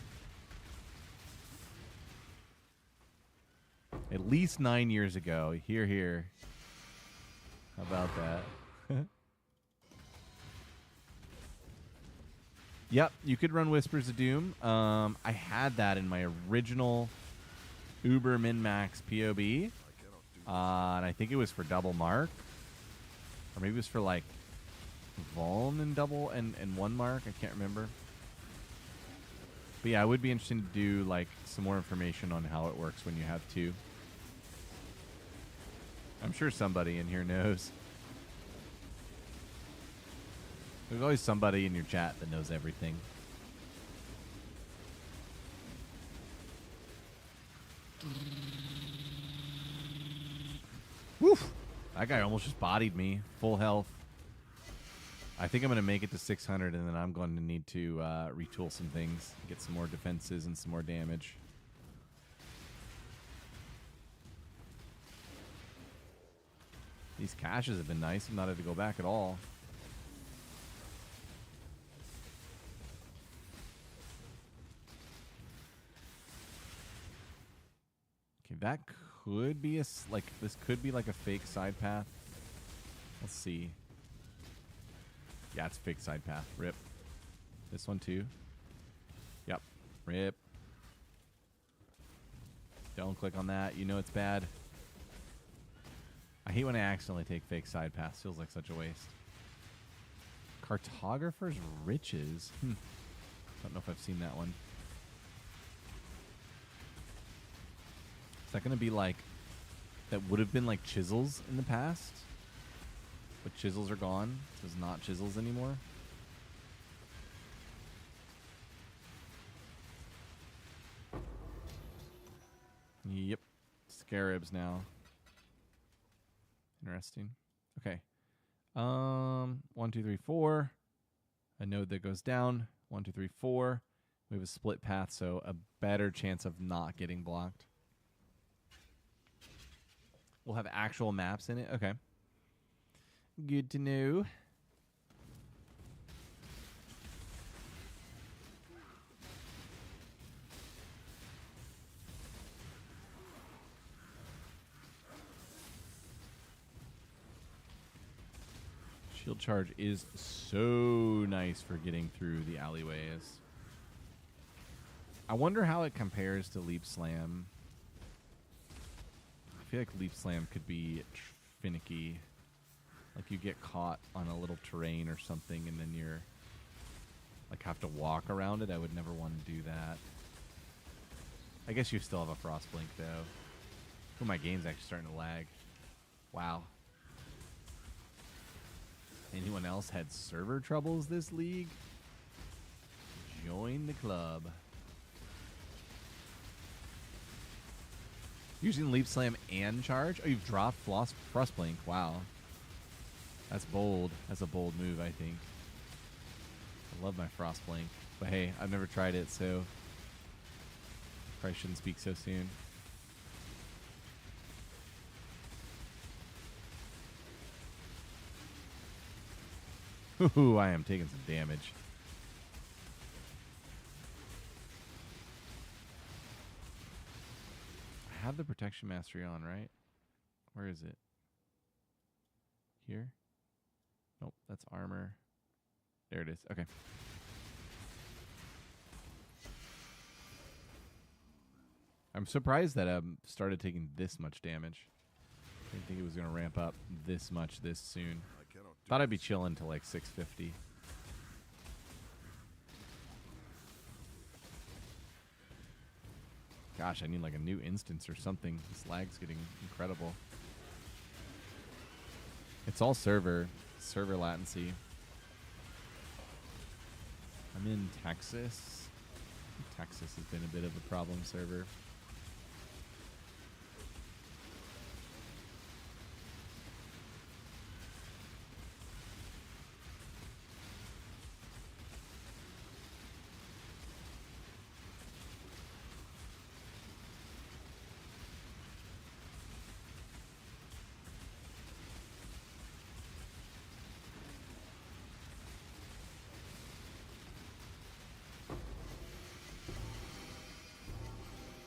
Speaker 1: At least 9 years ago. Here. How about that? Yep, you could run Whispers of Doom. I had that in my original Uber Min-Max POB. And I think it was for double mark. Or maybe it was for like Vuln and double and one mark. I can't remember. But yeah, I would be interested to do like some more information on how it works when you have two. I'm sure somebody in here knows. There's always somebody in your chat that knows everything. Woof! That guy almost just bodied me. Full health. I think I'm going to make it to 600, and then I'm going to need to retool some things. Get some more defenses and some more damage. These caches have been nice. I've not had to go back at all. Okay, that could be this could be like a fake side path. Let's see. Yeah, it's a fake side path. Rip. This one too. Yep. Rip. Don't click on that. You know it's bad. I hate when I accidentally take fake side paths. Feels like such a waste. Cartographer's Riches. Don't know if I've seen that one. Is that going to be like... That would have been like chisels in the past? But chisels are gone. So it's not chisels anymore. Yep. Scarabs now. Interesting. Okay. 1, 2, 3, 4. A node that goes down. 1, 2, 3, 4. We have a split path, so a better chance of not getting blocked. We'll have actual maps in it. Okay. Good to know. Shield charge is so nice for getting through the alleyways. I wonder how it compares to Leap Slam. I feel like Leap Slam could be finicky. Like you get caught on a little terrain or something and then you're like have to walk around it. I would never want to do that. I guess you still have a Frost Blink though. Oh, my game's actually starting to lag. Wow. Anyone else had server troubles this league? Join the club. Using Leap Slam and Charge? Oh, you've dropped Frost Blink. Wow. That's bold. That's a bold move, I think. I love my Frost Blink. But hey, I've never tried it, so probably shouldn't speak so soon. Ooh, I am taking some damage. I have the Protection Mastery on, right? Where is it? Here? Nope, that's armor. There it is. Okay. I'm surprised that I started taking this much damage. I didn't think it was going to ramp up this much this soon. Thought I'd be chilling till like 650. Gosh, I need like a new instance or something. This lag's getting incredible. It's all server latency. I'm in Texas. Texas has been a bit of a problem server.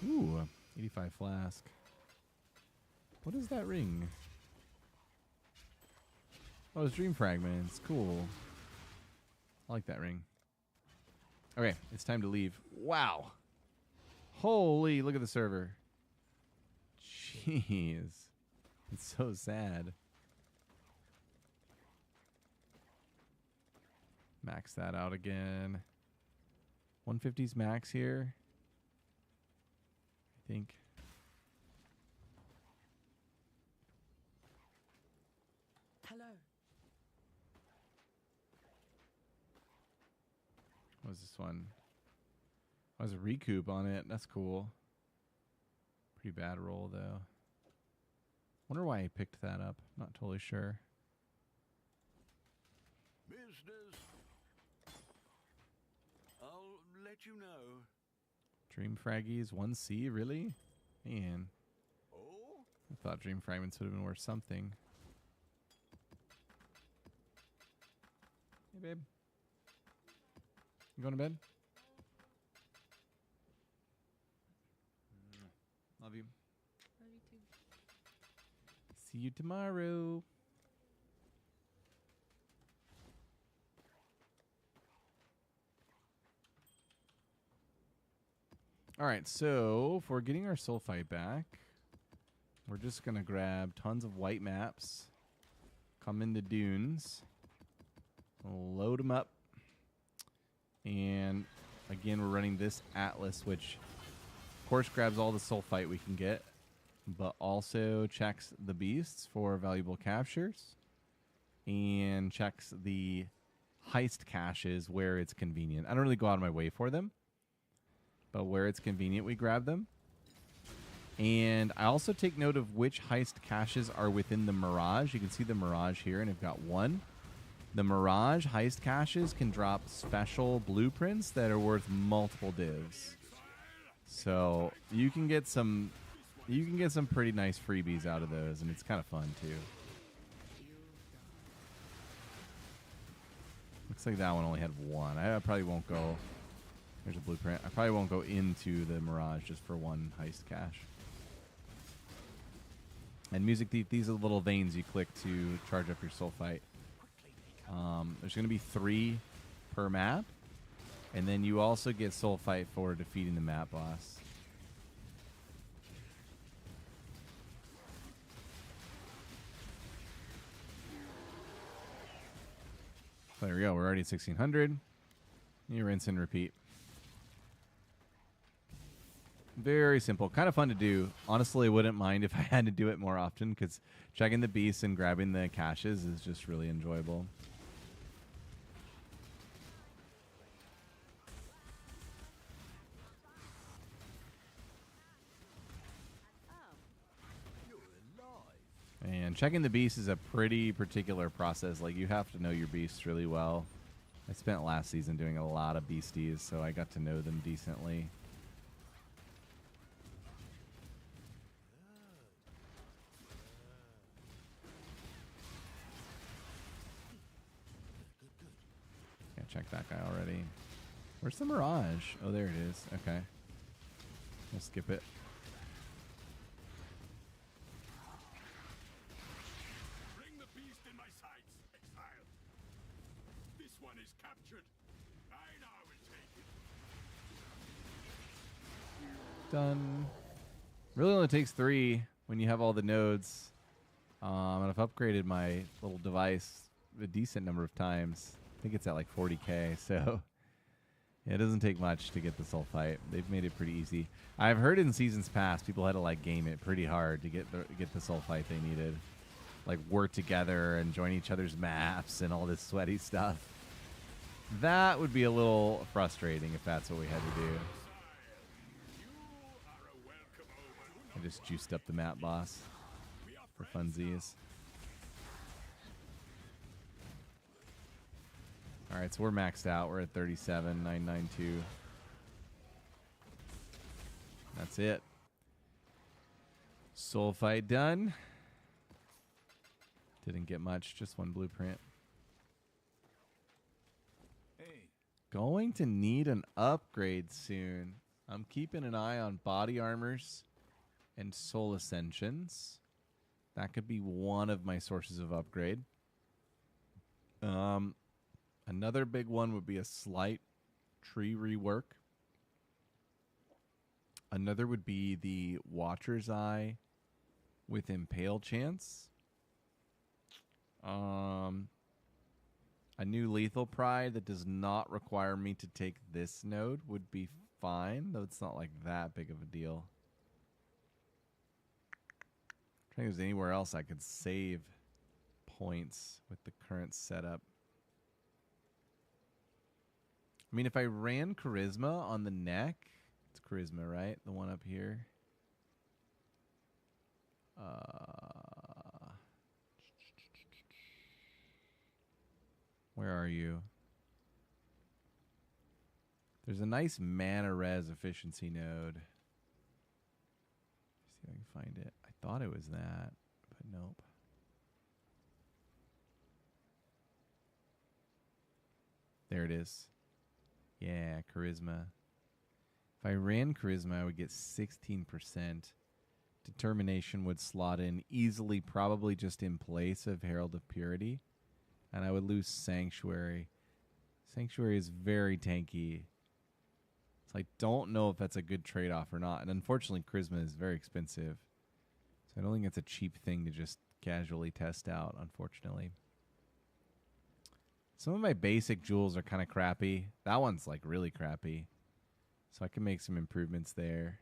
Speaker 1: Ooh, 85 flask. What is that ring? Oh, it's Dream Fragments. Cool. I like that ring. Okay, it's time to leave. Wow. Holy, look at the server. Jeez. It's so sad. Max that out again. 150's max here. I think.
Speaker 3: Hello.
Speaker 1: What was this one? Oh, there's a recoup on it. That's cool. Pretty bad roll, though. Wonder why I picked that up. Not totally sure.
Speaker 2: Business. I'll let you know.
Speaker 1: Dream Fraggies 1C, really? Man.
Speaker 2: Oh?
Speaker 1: I thought Dream Fragments would have been worth something. Hey, babe. You going to bed? Love you.
Speaker 3: Love you too.
Speaker 1: See you tomorrow. All right, so for getting our sulfite back, we're just going to grab tons of white maps, come into dunes, load them up, and again, we're running this atlas, which of course grabs all the sulfite we can get, but also checks the beasts for valuable captures and checks the heist caches where it's convenient. I don't really go out of my way for them, but where it's convenient, we grab them. And I also take note of which heist caches are within the Mirage. You can see the Mirage here, and I've got one. The Mirage heist caches can drop special blueprints that are worth multiple divs. So you can get some pretty nice freebies out of those, and it's kind of fun too. Looks like that one only had one. I probably won't go. There's a blueprint. I probably won't go into the Mirage just for one heist cache. And Music Thief, these are the little veins you click to charge up your sulfite. There's going to be 3 per map. And then you also get sulfite for defeating the map boss. There we go. We're already at 1600. You rinse and repeat. Very simple. Kind of fun to do. Honestly, I wouldn't mind if I had to do it more often because checking the beasts and grabbing the caches is just really enjoyable. And checking the beasts is a pretty particular process. Like, you have to know your beasts really well. I spent last season doing a lot of beasties, so I got to know them decently. Can't check that guy already. Where's the Mirage? Oh, there it is. Okay. We'll skip it. Done. Really only takes 3 when you have all the nodes. And I've upgraded my little device a decent number of times. I think it's at like 40k, so yeah, it doesn't take much to get the sulfite. They've made it pretty easy. I've heard in seasons past people had to like game it pretty hard to get the sulfite they needed. Like work together and join each other's maps and all this sweaty stuff. That would be a little frustrating if that's what we had to do. I just juiced up the map boss for funsies. All right, so we're maxed out. We're at 37,992. That's it. Sulfite done. Didn't get much, just one blueprint.
Speaker 2: Hey.
Speaker 1: Going to need an upgrade soon. I'm keeping an eye on body armors and soul ascensions. That could be one of my sources of upgrade. Another big one would be a slight tree rework. Another would be the Watcher's Eye with Impale Chance. A new Lethal Pride that does not require me to take this node would be fine, though it's not like that big of a deal. I'm trying to think if there's anywhere else I could save points with the current setup. I mean, if I ran Charisma on the neck, it's Charisma, right? The one up here. Where are you? There's a nice mana res efficiency node. Let's see if I can find it. I thought it was that, but nope. There it is. Yeah, Charisma. If I ran Charisma, I would get 16%. Determination would slot in easily, probably just in place of Herald of Purity. And I would lose Sanctuary. Sanctuary is very tanky. It's So I don't know if that's a good trade-off or not. And unfortunately, Charisma is very expensive. So I don't think it's a cheap thing to just casually test out, unfortunately. Some of my basic jewels are kind of crappy. That one's like really crappy. So I can make some improvements there.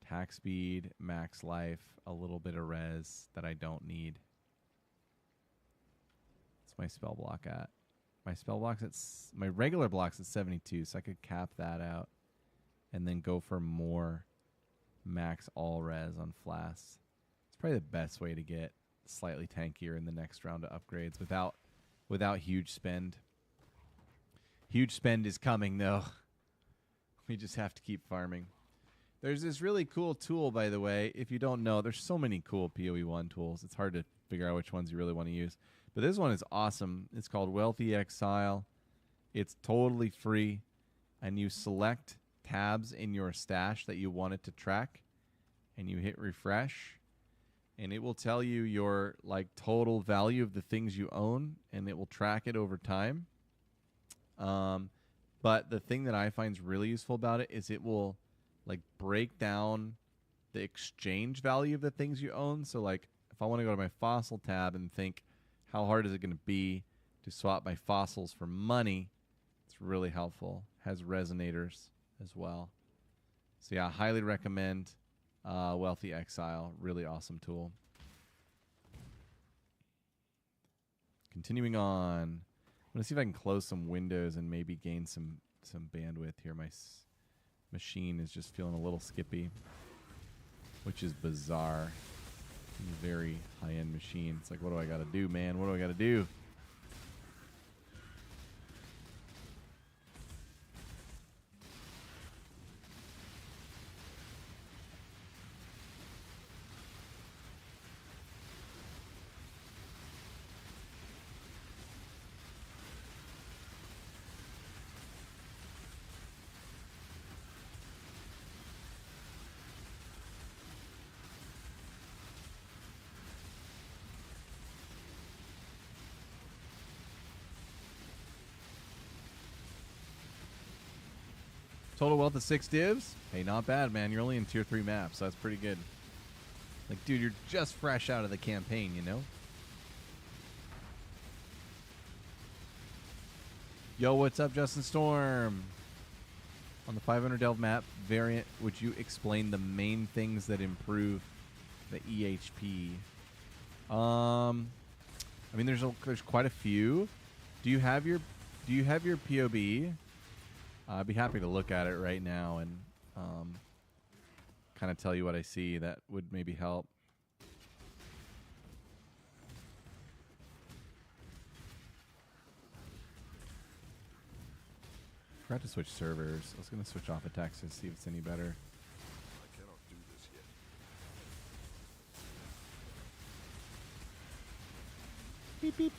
Speaker 1: Attack speed, max life, a little bit of res that I don't need. What's my spell block at? My spell block's at my regular block's at 72, so I could cap that out and then go for more max all res on Flask. It's probably the best way to get slightly tankier in the next round of upgrades without huge spend. Huge spend is coming though. We just have to keep farming. There's this really cool tool, by the way. If you don't know, there's so many cool PoE1 tools. It's hard to figure out which ones you really want to use. But this one is awesome. It's called Wealthy Exile. It's totally free. And you select tabs in your stash that you want it to track. And you hit refresh. And it will tell you your like total value of the things you own. And it will track it over time. But the thing that I find is really useful about it is it will like break down the exchange value of the things you own. So like if I want to go to my fossil tab and think how hard is it going to be to swap my fossils for money, it's really helpful. Has resonators as well. So yeah, highly recommend Wealthy Exile. Really awesome tool. Continuing on. I'm going to see if I can close some windows and maybe gain some bandwidth here. My machine is just feeling a little skippy, which is bizarre. Very high-end machine. It's like, what do I got to do, man? What do I got to do? Total wealth of 6 divs. Hey, not bad, man. You're only in tier 3 maps, so that's pretty good. Like, dude, you're just fresh out of the campaign, you know? Yo, what's up, Justin Storm? On the 500 delve map variant, would you explain the main things that improve the EHP? I mean, there's quite a few. Do you have your POB? I'd be happy to look at it right now and kind of tell you what I see. That would maybe help. Forgot to switch servers. I was going to switch off of Texas, see if it's any better.
Speaker 2: I cannot do this yet.
Speaker 1: Beep, beep.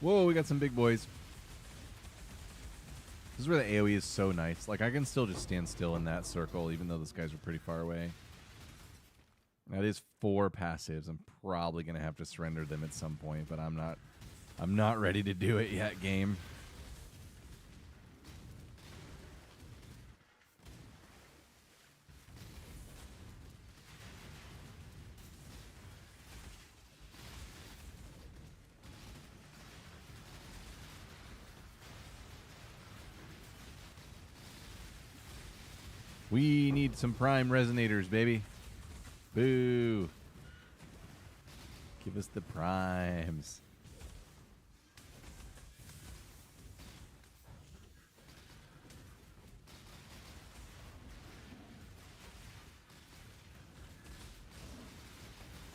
Speaker 1: Whoa, we got some big boys. This is where the AoE is so nice. Like, I can still just stand still in that circle, even though those guys are pretty far away. That is 4 passives. I'm probably going to have to surrender them at some point, but I'm not ready to do it yet, game. We need some prime resonators, baby. Boo. Give us the primes.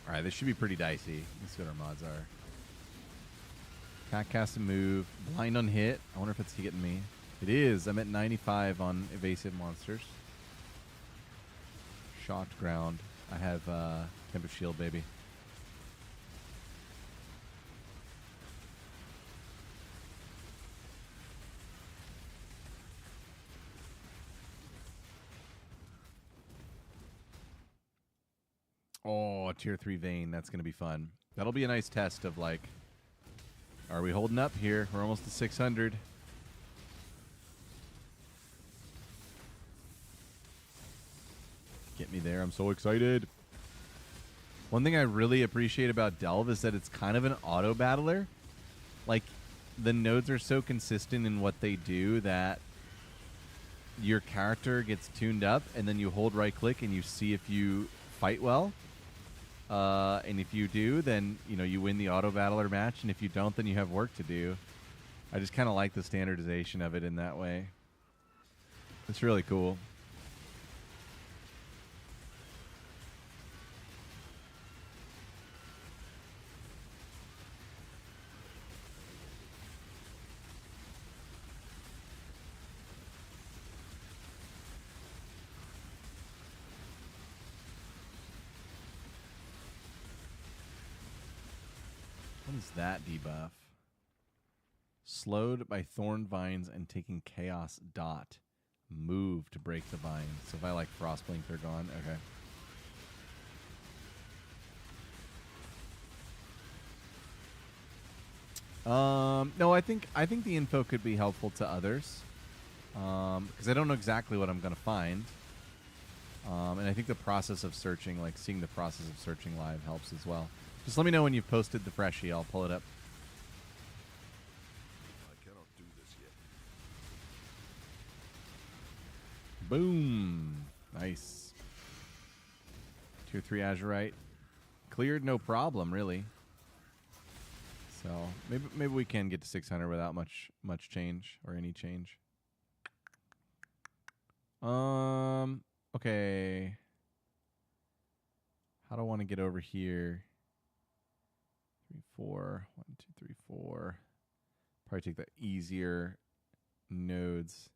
Speaker 1: All right, this should be pretty dicey. Let's see what our mods are. Attack, cast, and move. Blind on hit. I wonder if it's hitting me. It is. I'm at 95 on evasive monsters. Shocked ground. I have Temper Shield, baby. Oh, a tier 3 vein. That's going to be fun. That'll be a nice test of like, are we holding up here? We're almost to 600. Get me there. I'm so excited. One thing I really appreciate about Delve is that it's kind of an auto battler. Like, the nodes are so consistent in what they do that your character gets tuned up, and then you hold right click and you see if you fight well. And if you do, then you win the auto battler match, and if you don't, then you have work to do. I just kind of like the standardization of it in that way. It's really cool. What is that debuff? Slowed by thorn vines and taking chaos dot. Move to break the vines. So if I like frostblink, they're gone. Okay. No, I think the info could be helpful to others. Because I don't know exactly what I'm gonna find. And I think the process of searching, like seeing the process of searching live, helps as well. Just let me know when you've posted the freshie. I'll pull it up.
Speaker 2: I cannot do this yet.
Speaker 1: Boom. Nice. Tier 3 Azurite. Cleared no problem, really. So maybe we can get to 600 without much change or any change. Okay. How do I want to get over here? 3, 4. 1, 2, 3, 4. Probably take the easier nodes.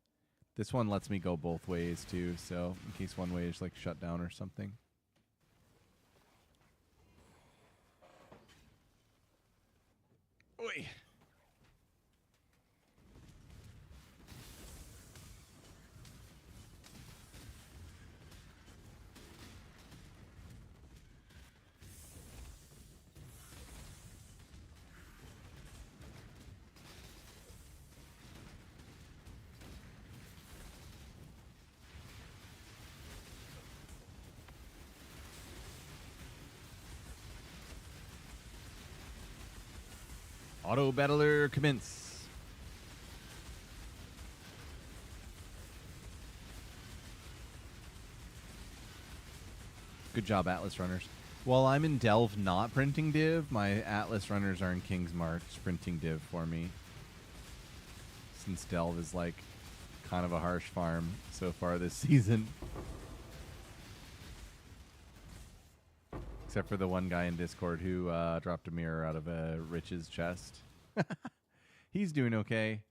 Speaker 1: This one lets me go both ways too, so in case one way is like shut down or something. Oi. Auto battler commence. Good job, Atlas runners. While I'm in Delve not printing div, my Atlas runners are in King's March printing div for me. Since Delve is like kind of a harsh farm so far this season. Except for the one guy in Discord who dropped a mirror out of a Rich's chest. He's doing okay.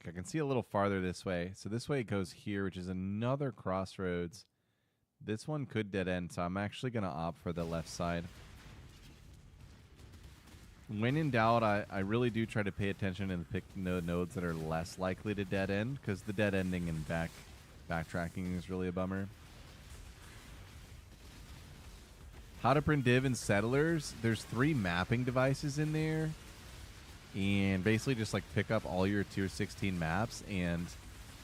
Speaker 1: I can see a little farther this way. So this way it goes here, which is another crossroads. This one could dead end, so I'm actually going to opt for the left side. When in doubt, I really do try to pay attention and pick nodes that are less likely to dead end, because the dead ending and backtracking is really a bummer. How to print div in Settlers. There's 3 mapping devices in there. And basically just like pick up all your tier 16 maps and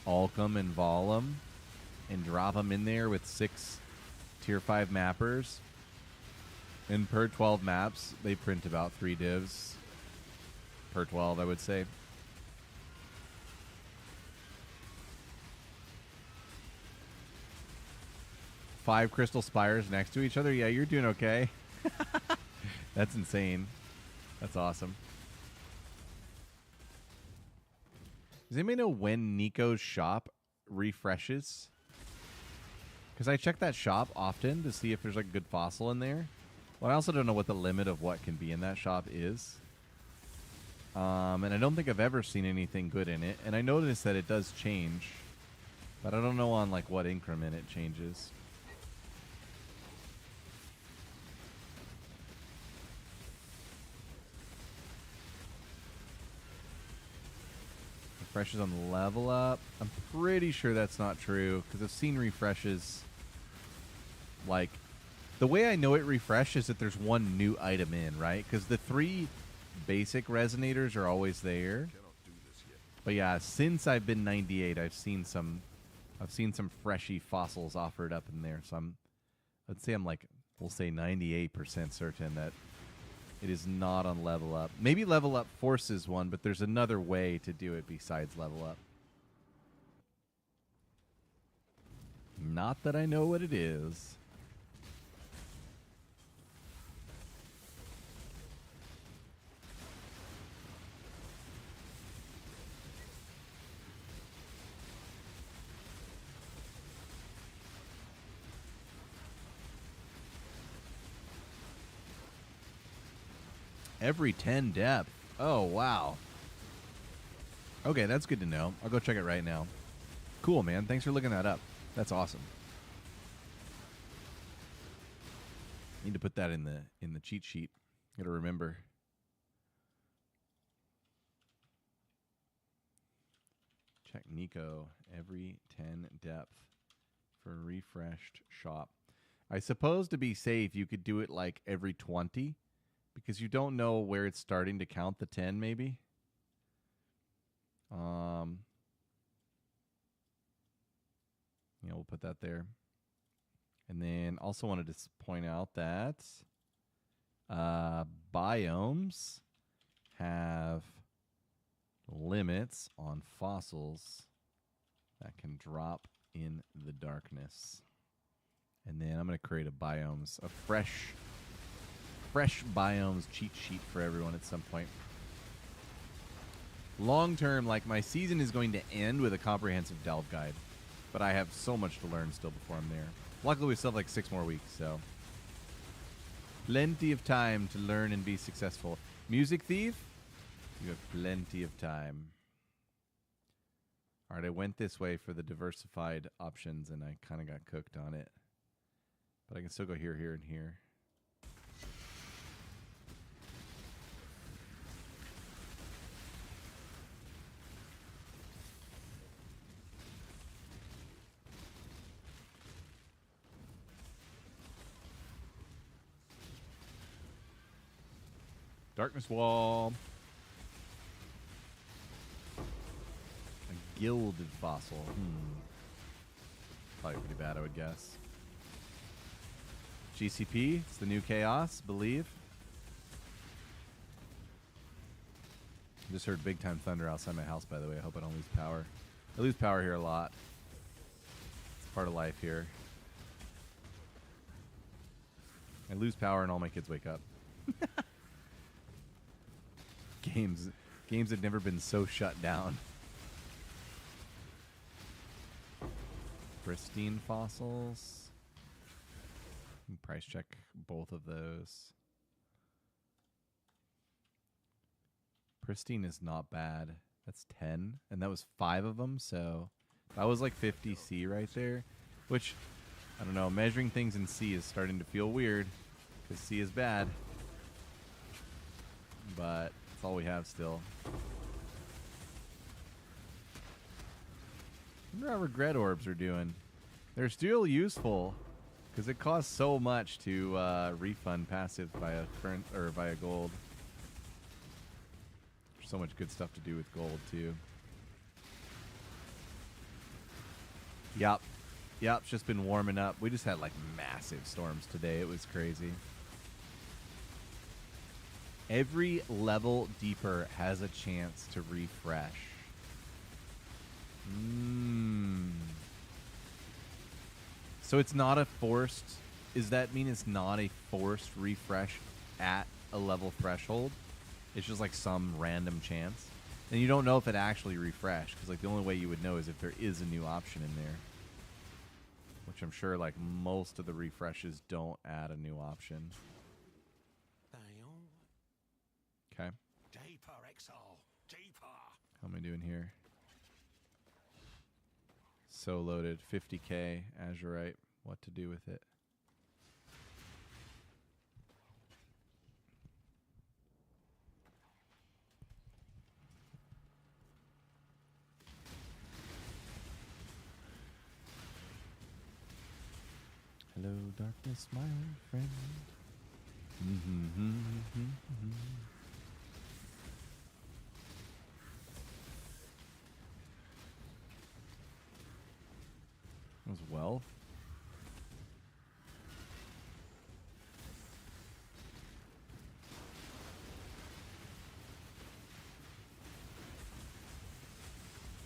Speaker 1: alch them and vol them and drop them in there with 6 tier 5 mappers. And per 12 maps, they print about 3 divs. Per 12, I would say. Five crystal spires next to each other. Yeah, you're doing okay. That's insane. That's awesome. Does anybody know when Nico's shop refreshes? Because I check that shop often to see if there's like a good fossil in there. Well, I also don't know what the limit of what can be in that shop is. And I don't think I've ever seen anything good in it. And I noticed that it does change. But I don't know on like what increment it changes. Refreshes on the level up. I'm pretty sure that's not true because I've seen refreshes like The way I know it refreshed is that there's one new item in, right? Because the 3 basic resonators are always there.
Speaker 2: Cannot do this yet.
Speaker 1: But yeah, since I've been 98, I've seen some freshy fossils offered up in there. So I'd say I'm like, we'll say 98% certain that it is not on level up. Maybe level up forces one, but there's another way to do it besides level up. Not that I know what it is. Every 10 depth. Oh, wow. Okay, that's good to know. I'll go check it right now. Cool, man. Thanks for looking that up. That's awesome. Need to put that in the cheat sheet. Got to remember. Check Nico every 10 depth for a refreshed shop. I suppose to be safe, you could do it like every 20 because you don't know where it's starting to count the 10 maybe. We'll put that there. And then also wanted to point out that biomes have limits on fossils that can drop in the darkness. And then I'm going to create a fresh biomes cheat sheet for everyone at some point. Long term, like my season is going to end with a comprehensive delve guide, but I have so much to learn still before I'm there. Luckily, we still have like 6 more weeks, so plenty of time to learn and be successful. Music Thief, you have plenty of time. All right, I went this way for the diversified options, and I kind of got cooked on it. But I can still go here, here, and here. Darkness Wall. A gilded fossil. Probably pretty bad, I would guess. GCP, it's the new chaos, believe. Just heard big time thunder outside my house, by the way. I hope I don't lose power. I lose power here a lot. It's part of life here. I lose power and all my kids wake up. Games had never been so shut down. Pristine fossils. Price check both of those. Pristine is not bad. That's 10, and that was 5 of them, so that was like 50 C right there, which, I don't know, measuring things in C is starting to feel weird, because C is bad, but that's all we have still. I wonder how regret orbs are doing. They're still useful, because it costs so much to refund passive via current or via gold. There's so much good stuff to do with gold too. Yep, it's just been warming up. We just had like massive storms today. It was crazy. Every level deeper has a chance to refresh. So it's not a forced... Does that mean it's not a forced refresh at a level threshold? It's just like some random chance? And you don't know if it actually refreshed, because like the only way you would know is if there is a new option in there. Which I'm sure like most of the refreshes don't add a new option. Okay. How am I doing here? So loaded. 50k Azurite. What to do with it? Hello, darkness, my old friend. As well.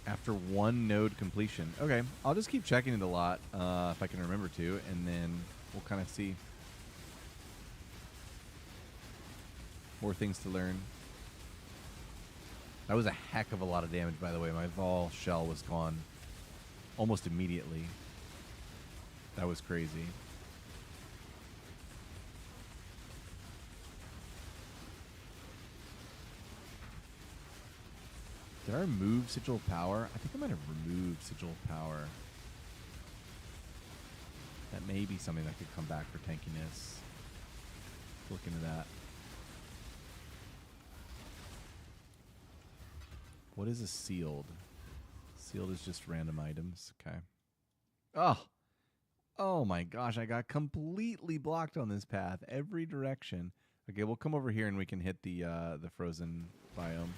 Speaker 1: After one node completion. Okay, I'll just keep checking it a lot if I can remember to, and then we'll kind of see. More things to learn. That was a heck of a lot of damage, by the way. My Vol shell was gone almost immediately. That was crazy. Did I remove Sigil of Power? I think I might have removed Sigil of Power. That may be something that could come back for tankiness. Look into that. What is a sealed? Sealed is just random items. Okay. Oh my gosh, I got completely blocked on this path. Every direction. Okay, we'll come over here and we can hit the frozen biome.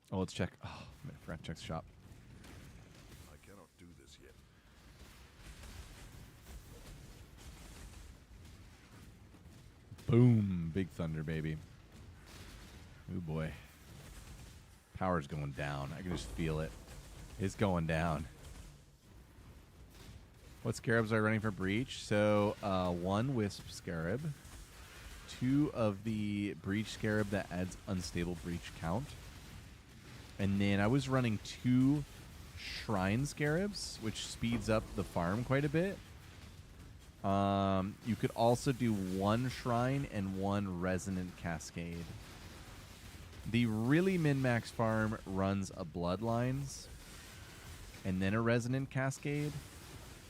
Speaker 1: Oh, let's check. Oh, I forgot to check the shop.
Speaker 2: I cannot do this yet.
Speaker 1: Boom. Big thunder, baby. Oh, boy. Power's going down. I can just feel it. It's going down. What scarabs are running for breach? So, 1 wisp scarab. 2 of the breach scarab that adds unstable breach count. And then I was running 2 shrine scarabs, which speeds up the farm quite a bit. You could also do 1 shrine and 1 resonant cascade. The really min-max farm runs a bloodlines and then a resonant cascade,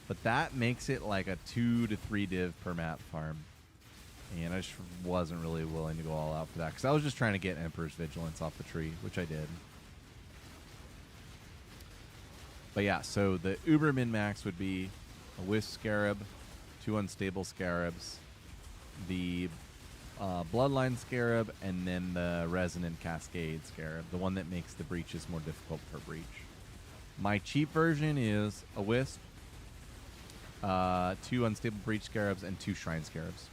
Speaker 1: but that makes it like a 2 to 3 div per map farm. And I just wasn't really willing to go all out for that because I was just trying to get Emperor's Vigilance off the tree, which I did. But yeah, so the uber min-max would be a wisp scarab, 2 unstable scarabs, the bloodline scarab, and then the resonant cascade scarab, the one that makes the breaches more difficult per breach. My cheap version is a wisp, 2 unstable breach scarabs, and 2 shrine scarabs.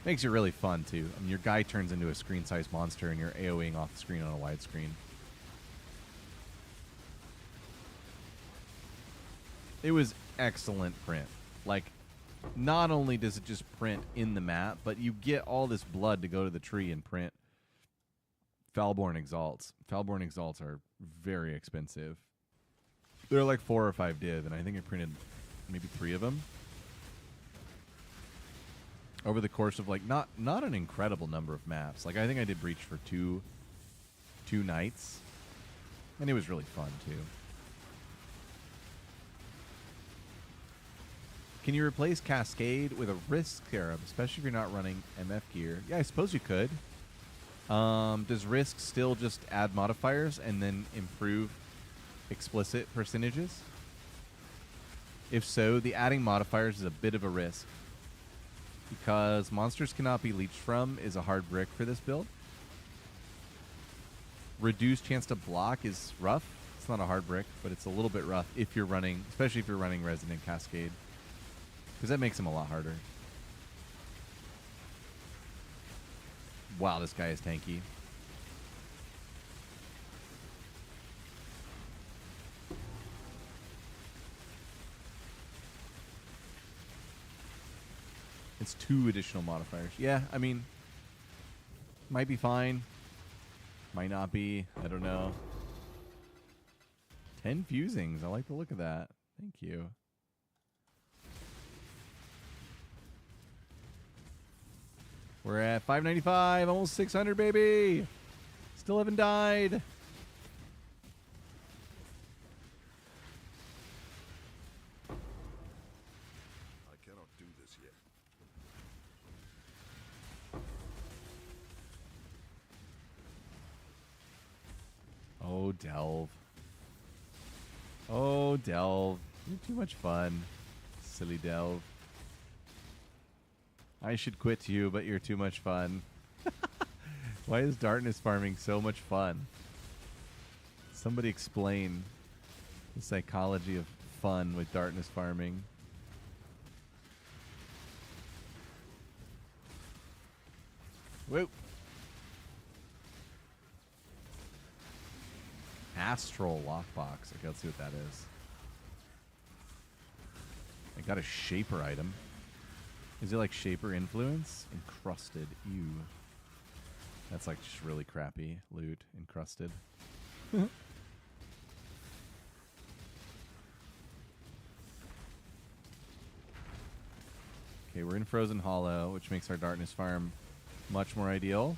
Speaker 1: Makes it really fun too. I mean, your guy turns into a screen-sized monster, and you're AoEing off the screen on a widescreen. It was excellent print. Like, not only does it just print in the map, but you get all this blood to go to the tree and print Foulborn Exalts. Foulborn Exalts are very expensive. They're like 4 or 5 div, and I think I printed maybe 3 of them over the course of like not an incredible number of maps. Like I think I did Breach for two nights, and it was really fun too. Can you replace Cascade with a Risk Scarab, especially if you're not running MF gear? Yeah, I suppose you could. Does Risk still just add modifiers and then improve explicit percentages? If so, the adding modifiers is a bit of a risk, because monsters cannot be leeched from is a hard brick for this build. Reduced chance to block is rough. It's not a hard brick, but it's a little bit rough if you're running, especially if you're running Resonant Cascade, because that makes them a lot harder. Wow, this guy is tanky. It's 2 additional modifiers. Yeah, I mean, might be fine. Might not be. I don't know. 10 fusings. I like the look of that. Thank you. We're at 595, almost 600, baby. Still haven't died.
Speaker 2: I cannot do this yet.
Speaker 1: Oh, Delve. Oh, Delve. You're too much fun. Silly Delve. I should quit you, but you're too much fun. Why is darkness farming so much fun? Somebody explain the psychology of fun with darkness farming. Whoa. Astral lockbox. Okay, let's see what that is. I got a shaper item. Is it like shaper influence? Encrusted. Ew. That's like just really crappy loot. Encrusted. Okay, we're in Frozen Hollow, which makes our darkness farm much more ideal.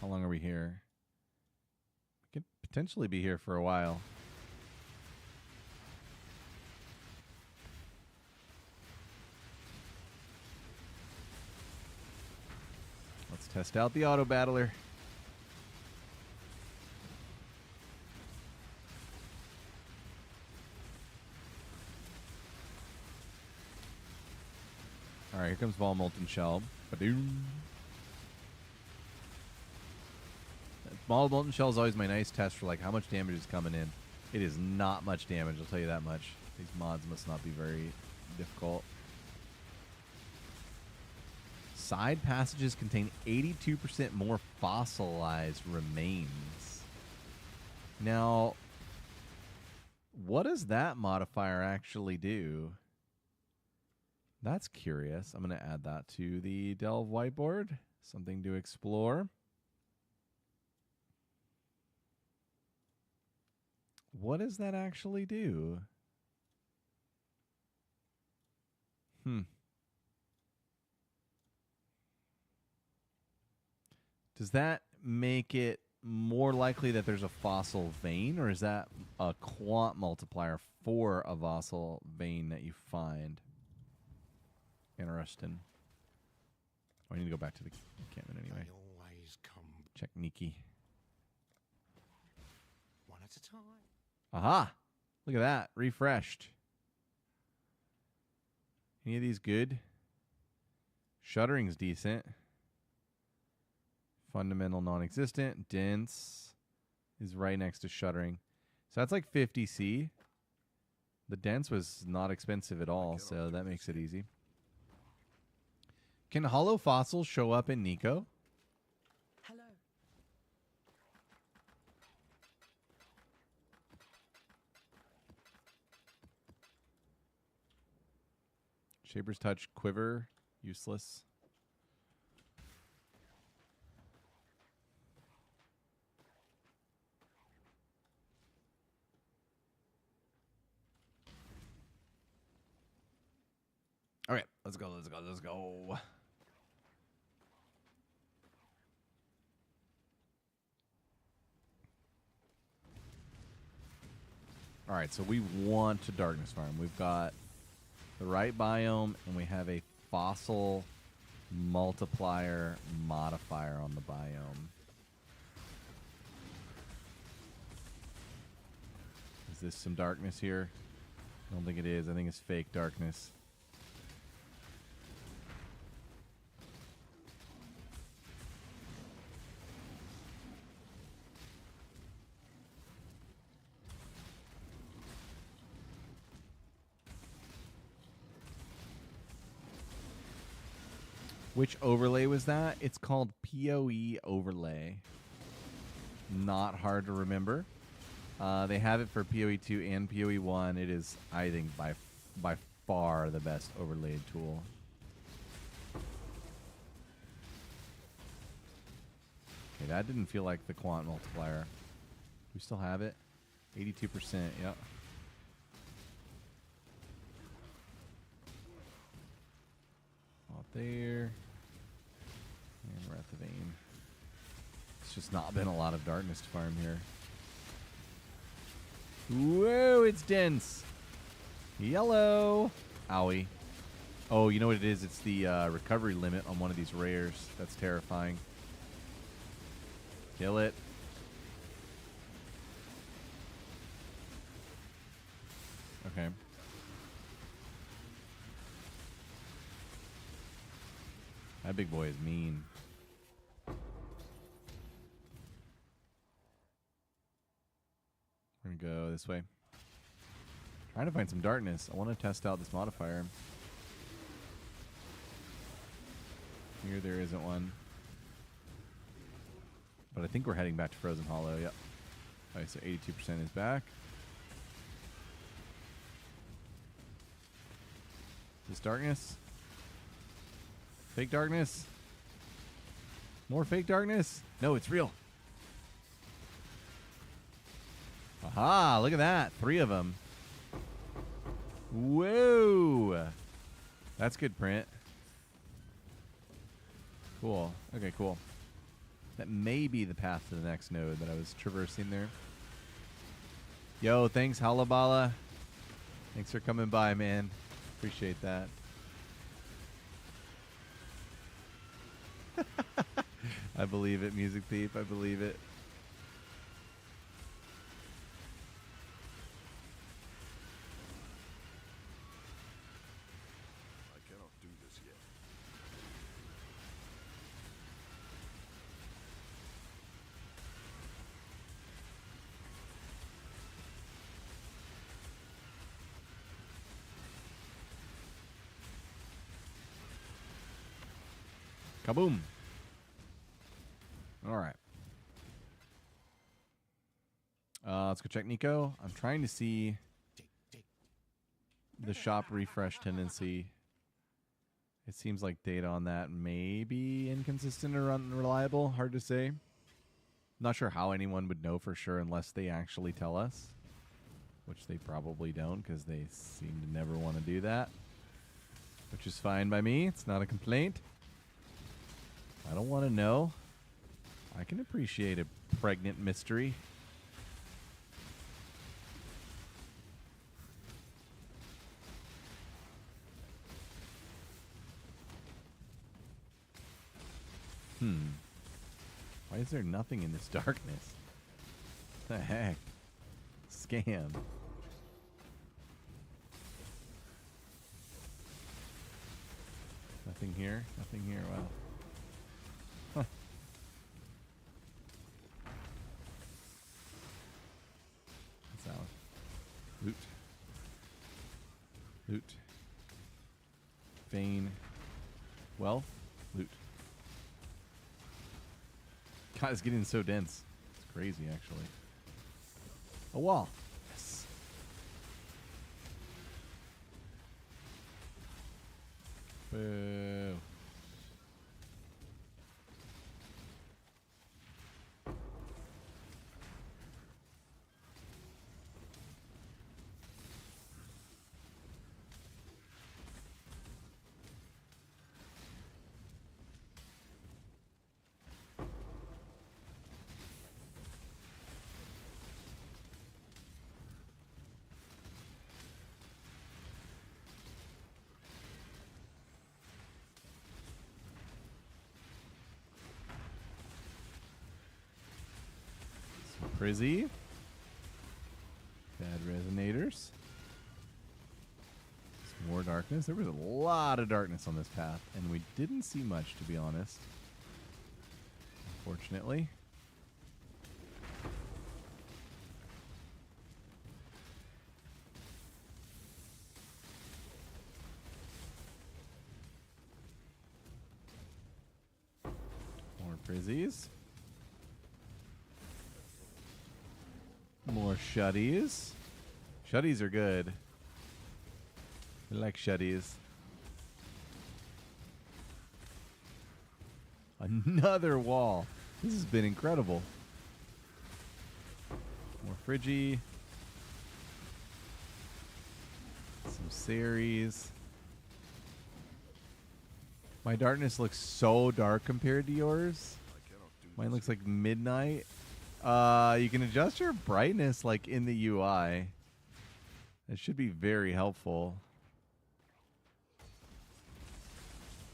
Speaker 1: How long are we here? We could potentially be here for a while. Let's test out the auto battler. All right, here comes Vol Molten Shell. Ba-doom. Vol Molten Shell is always my nice test for like how much damage is coming in. It is not much damage, I'll tell you that much. These mods must not be very difficult. Side passages contain 82% more fossilized remains. Now, what does that modifier actually do? That's curious. I'm going to add that to the Delve whiteboard. Something to explore. What does that actually do? Does that make it more likely that there's a fossil vein, or is that a quant multiplier for a fossil vein that you find? Interesting. Oh, I need to go back to the encampment anyway.
Speaker 4: They always come
Speaker 1: Check Nikki.
Speaker 4: one at a time.
Speaker 1: Aha! Look at that. Refreshed. Any of these good? Shuttering's decent. Fundamental non-existent. Dense is right next to shuttering. So that's like 50C. The dense was not expensive at all, so that makes it easy. Can hollow fossils show up in Nico?
Speaker 3: Hello.
Speaker 1: Shaper's Touch, Quiver, useless. Okay, let's go, let's go, let's go. All right, so we want to darkness farm. We've got the right biome, and we have a fossil multiplier modifier on the biome. Is this some darkness here? I don't think it is. I think it's fake darkness. Which overlay was that? It's called PoE overlay. Not hard to remember. They have it for PoE 2 and PoE 1. It is, I think, by far the best overlaid tool. Okay, that didn't feel like the quant multiplier. We still have it? 82%, yep. Out there. And we're at the vein. It's just not been a lot of darkness to farm here. Whoa, it's dense. Yellow. Owie. Oh, you know what it is? It's the recovery limit on one of these rares. That's terrifying. Kill it. Okay. That big boy is mean. We're gonna go this way. Trying to find some darkness. I want to test out this modifier. Here there isn't one. But I think we're heading back to Frozen Hollow. Yep. Alright, so 82% is back. This darkness? Fake darkness? More fake darkness? No, it's real. Aha, look at that. 3 of them. Whoa. That's good print. Cool. Okay, cool. That may be the path to the next node that I was traversing there. Yo, thanks, Halabala. Thanks for coming by, man. Appreciate that. I believe it, Music Thief. I believe it.
Speaker 2: I cannot do this yet.
Speaker 1: Kaboom. All right. Let's go check Nico. I'm trying to see the shop refresh tendency. It seems like data on that may be inconsistent or unreliable. Hard to say. Not sure how anyone would know for sure unless they actually tell us, which they probably don't because they seem to never want to do that, which is fine by me. It's not a complaint. I don't want to know. I can appreciate a pregnant mystery. Why is there nothing in this darkness? What the heck? Scam. Nothing here? Nothing here? Wow. Huh. What's that one? Loot. Loot. Vein. Wealth. Loot. God, it's getting so dense. It's crazy, actually. A wall. Yes. Boo. Prizzy. Bad resonators. Some more darkness. There was a lot of darkness on this path, and we didn't see much, to be honest. Unfortunately. More Prizzies. More shutties. Shutties are good. I like shutties. Another wall. This has been incredible. More Friggy. Some Ceres. My darkness looks so dark compared to yours. Mine looks like midnight. You can adjust your brightness like in the UI. It should be very helpful.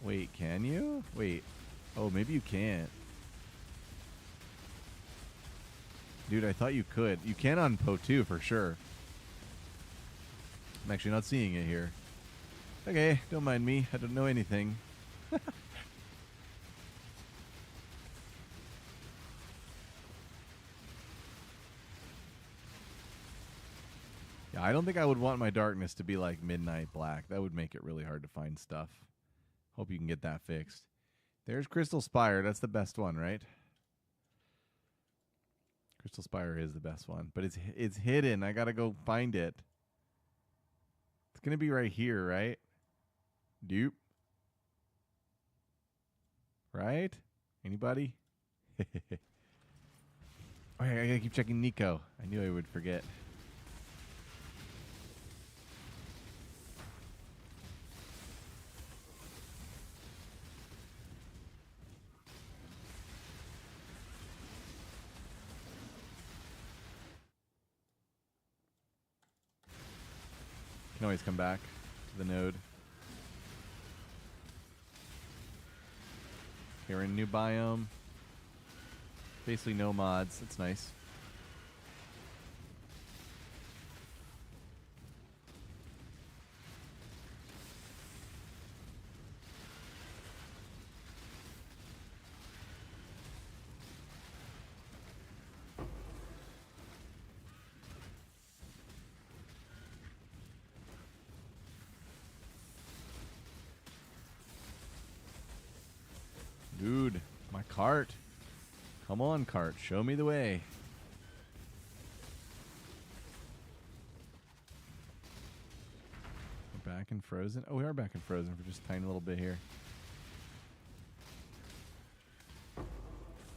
Speaker 1: Wait, can you? Wait. Oh, maybe you can't. Dude, I thought you could. You can on Po2 for sure. I'm actually not seeing it here. Okay, don't mind me. I don't know anything. Yeah, I don't think I would want my darkness to be like midnight black. That would make it really hard to find stuff. Hope you can get that fixed. There's Crystal Spire. That's the best one, right? Crystal Spire is the best one, but it's hidden. I gotta go find it. It's gonna be right here, right? Dupe. Right? Anybody? Oh, yeah, I gotta keep checking Nico. I knew I would forget. Can always come back to the node. Here in a new biome. Basically no mods. That's nice. Dude, my cart. Come on, cart. Show me the way. We're back in Frozen. Oh, we are back in Frozen for just a tiny little bit here.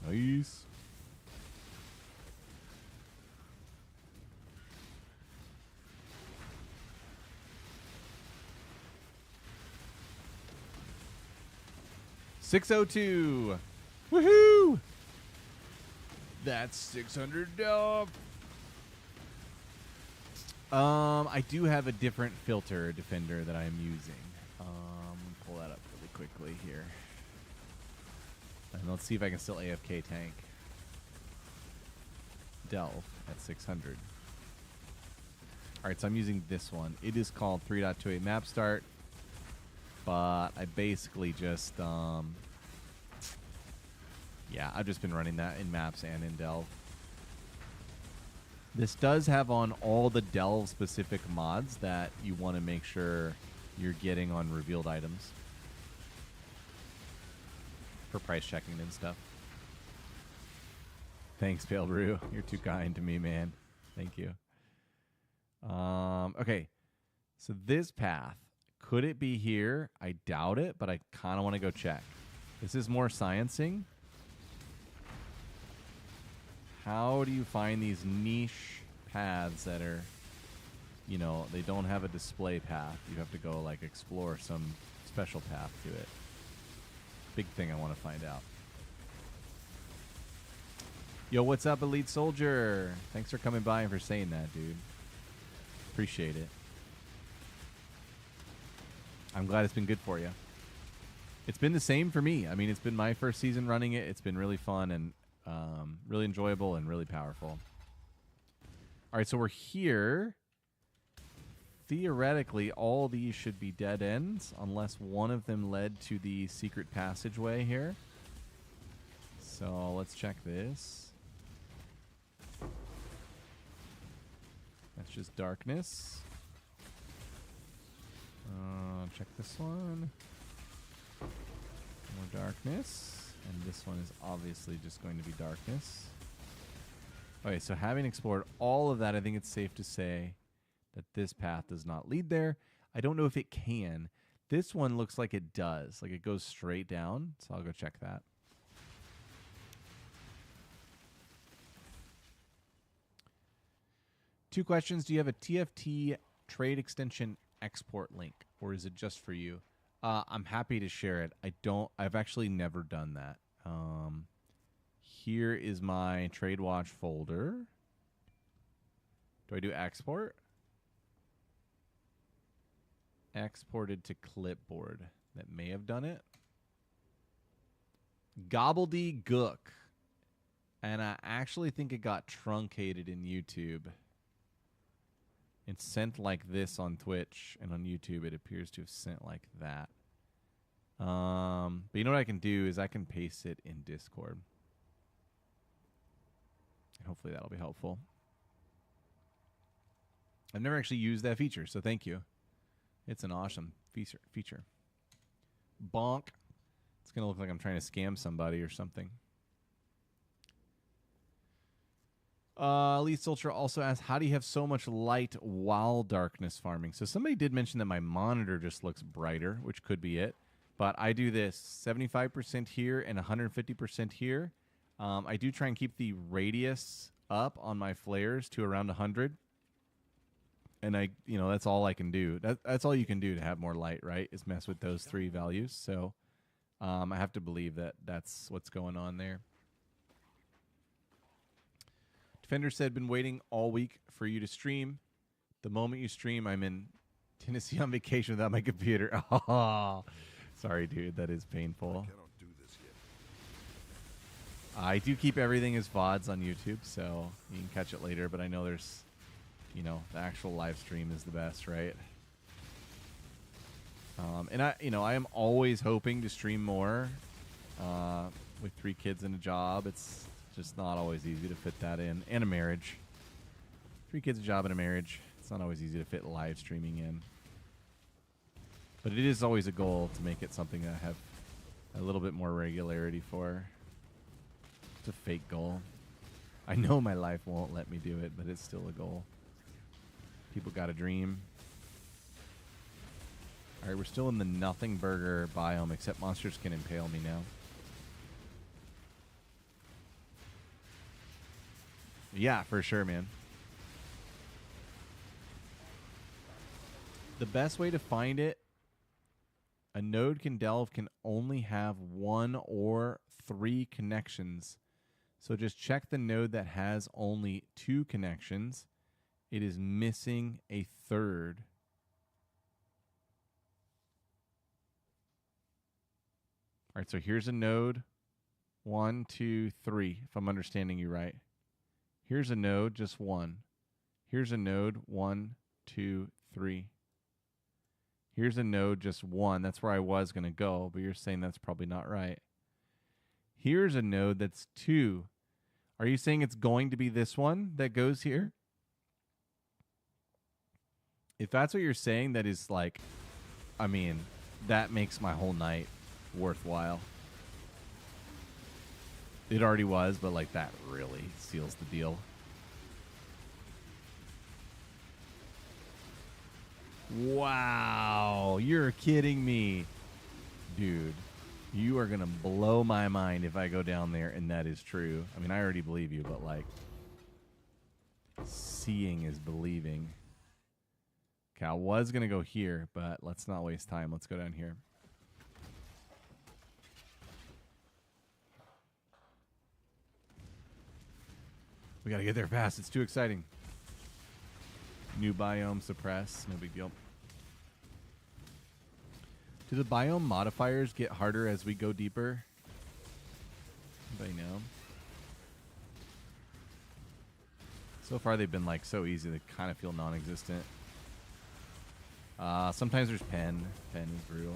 Speaker 1: Nice. $602. Woohoo! That's $600. I do have a different filter defender that I'm using. Pull that up really quickly here. And let's see if I can still AFK tank. Delve at 600. Alright, so I'm using this one. It is called 3.28 map start. But I basically just, yeah, I've just been running that in maps and in Delve. This does have on all the Delve-specific mods that you want to make sure you're getting on revealed items. For price checking and stuff. Thanks, Pale Brew. You're too kind to me, man. Thank you. Okay. So this path. Could it be here? I doubt it, but I kind of want to go check. This is more sciencing. How do you find these niche paths that are, you know, they don't have a display path? You have to go, like, explore some special path to it. Big thing I want to find out. Yo, what's up, Elite Soldier? Thanks for coming by and for saying that, dude. Appreciate it. I'm glad it's been good for you. It's been the same for me. I mean, it's been my first season running it. It's been really fun and really enjoyable and really powerful. All right, so we're here. Theoretically, all these should be dead ends unless one of them led to the secret passageway here. So let's check this. That's just darkness. Check this one. More darkness. And this one is obviously just going to be darkness. Okay, so having explored all of that, I think it's safe to say that this path does not lead there. I don't know if it can. This one looks like it does. Like it goes straight down. So I'll go check that. Two questions. Do you have a TFT trade extension export link, or is it just for you? I'm happy to share it. I've actually never done that. Here is my TradeWatch folder. Do I do export? Exported to clipboard. That may have done it. Gobbledygook. And I actually think it got truncated in YouTube. It's sent like this on Twitch, and on YouTube it appears to have sent like that. But you know what I can do is I can paste it in Discord. Hopefully that'll be helpful. I've never actually used that feature, so thank you. It's an awesome feature. Bonk. It's going to look like I'm trying to scam somebody or something. Elite Ultra also asks, how do you have so much light while darkness farming? So somebody did mention that my monitor just looks brighter, which could be it. But I do this 75% here and 150% here. I do try and keep the radius up on my flares to around 100. And that's all I can do. That's all you can do to have more light, right? Is mess with those three values. So I have to believe that that's what's going on there. Defender said, been waiting all week for you to stream. The moment you stream, I'm in Tennessee on vacation without my computer. Oh, sorry, dude. That is painful.
Speaker 2: I cannot do this yet.
Speaker 1: I do keep everything as VODs on YouTube, so you can catch it later. But I know there's, the actual live stream is the best, right? And I am always hoping to stream more. With 3 kids and a job, it's just not always easy to fit that in. And a marriage. 3 kids, a job, and a marriage. It's not always easy to fit live streaming in. But it is always a goal to make it something that I have a little bit more regularity for. It's a fake goal. I know my life won't let me do it, but it's still a goal. People got a dream. All right, we're still in the nothing burger biome, except monsters can impale me now. Yeah, for sure, man. The best way to find it, a node can only have 1 or 3 connections. So just check the node that has only 2 connections. It is missing a 3rd. All right, so here's a node. 1, 2, 3, if I'm understanding you right. Here's a node, just 1. Here's a node, 1, 2, 3. Here's a node, just 1. That's where I was going to go, but you're saying that's probably not right. Here's a node that's 2. Are you saying it's going to be this one that goes here? If that's what you're saying, that is like, that makes my whole night worthwhile. It already was, but like that really seals the deal. Wow, you're kidding me. Dude, you are going to blow my mind if I go down there and that is true. I already believe you, but like seeing is believing. Okay, I was going to go here, but let's not waste time. Let's go down here. We got to get there fast. It's too exciting. New biome suppress. No big deal. Do the biome modifiers get harder as we go deeper? Anybody know? So far they've been like so easy they kind of feel non-existent. Sometimes there's pen. Pen is brutal.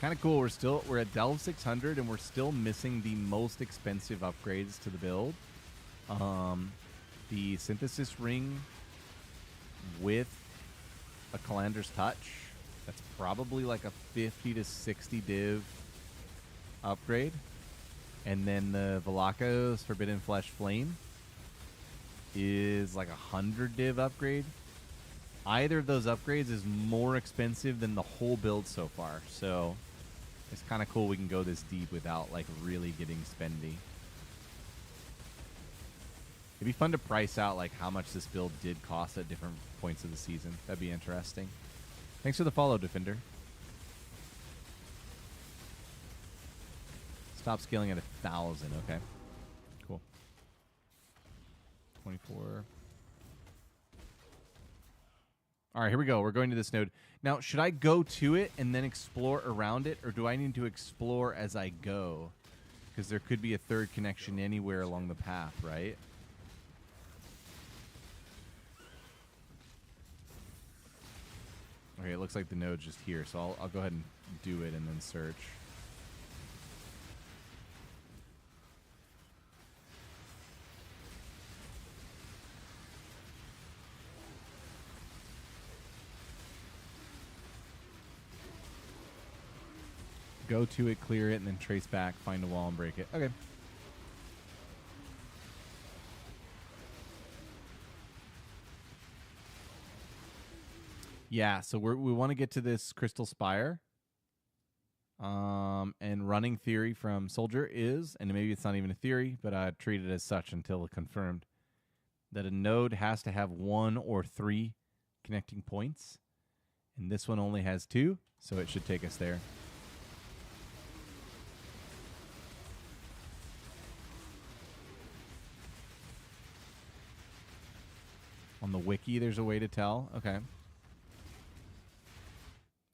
Speaker 1: Kind of cool. We're at Delve 600 and we're still missing the most expensive upgrades to the build. The synthesis ring with a Calandra's Touch. That's probably like a 50 to 60 div upgrade. And then the Velacco's Forbidden Flesh Flame is like a 100 div upgrade. Either of those upgrades is more expensive than the whole build so far. So it's kind of cool we can go this deep without like really getting spendy. It'd be fun to price out like how much this build did cost at different points of the season. That'd be interesting. Thanks for the follow, Defender. Stop scaling at 1,000. Okay. Cool. 24. All right, here we go. We're going to this node. Now, should I go to it and then explore around it, or do I need to explore as I go? Because there could be a third connection anywhere along the path, right? Okay, it looks like the node's just here, so I'll go ahead and do it and then search. Go to it, clear it, and then trace back, find a wall, and break it. Okay. Yeah, so we want to get to this Crystal Spire. And running theory from Soldier is, and maybe it's not even a theory, but I treat it as such until confirmed, that a node has to have 1 or 3 connecting points. And this one only has 2, so it should take us there. On the wiki, there's a way to tell. Okay.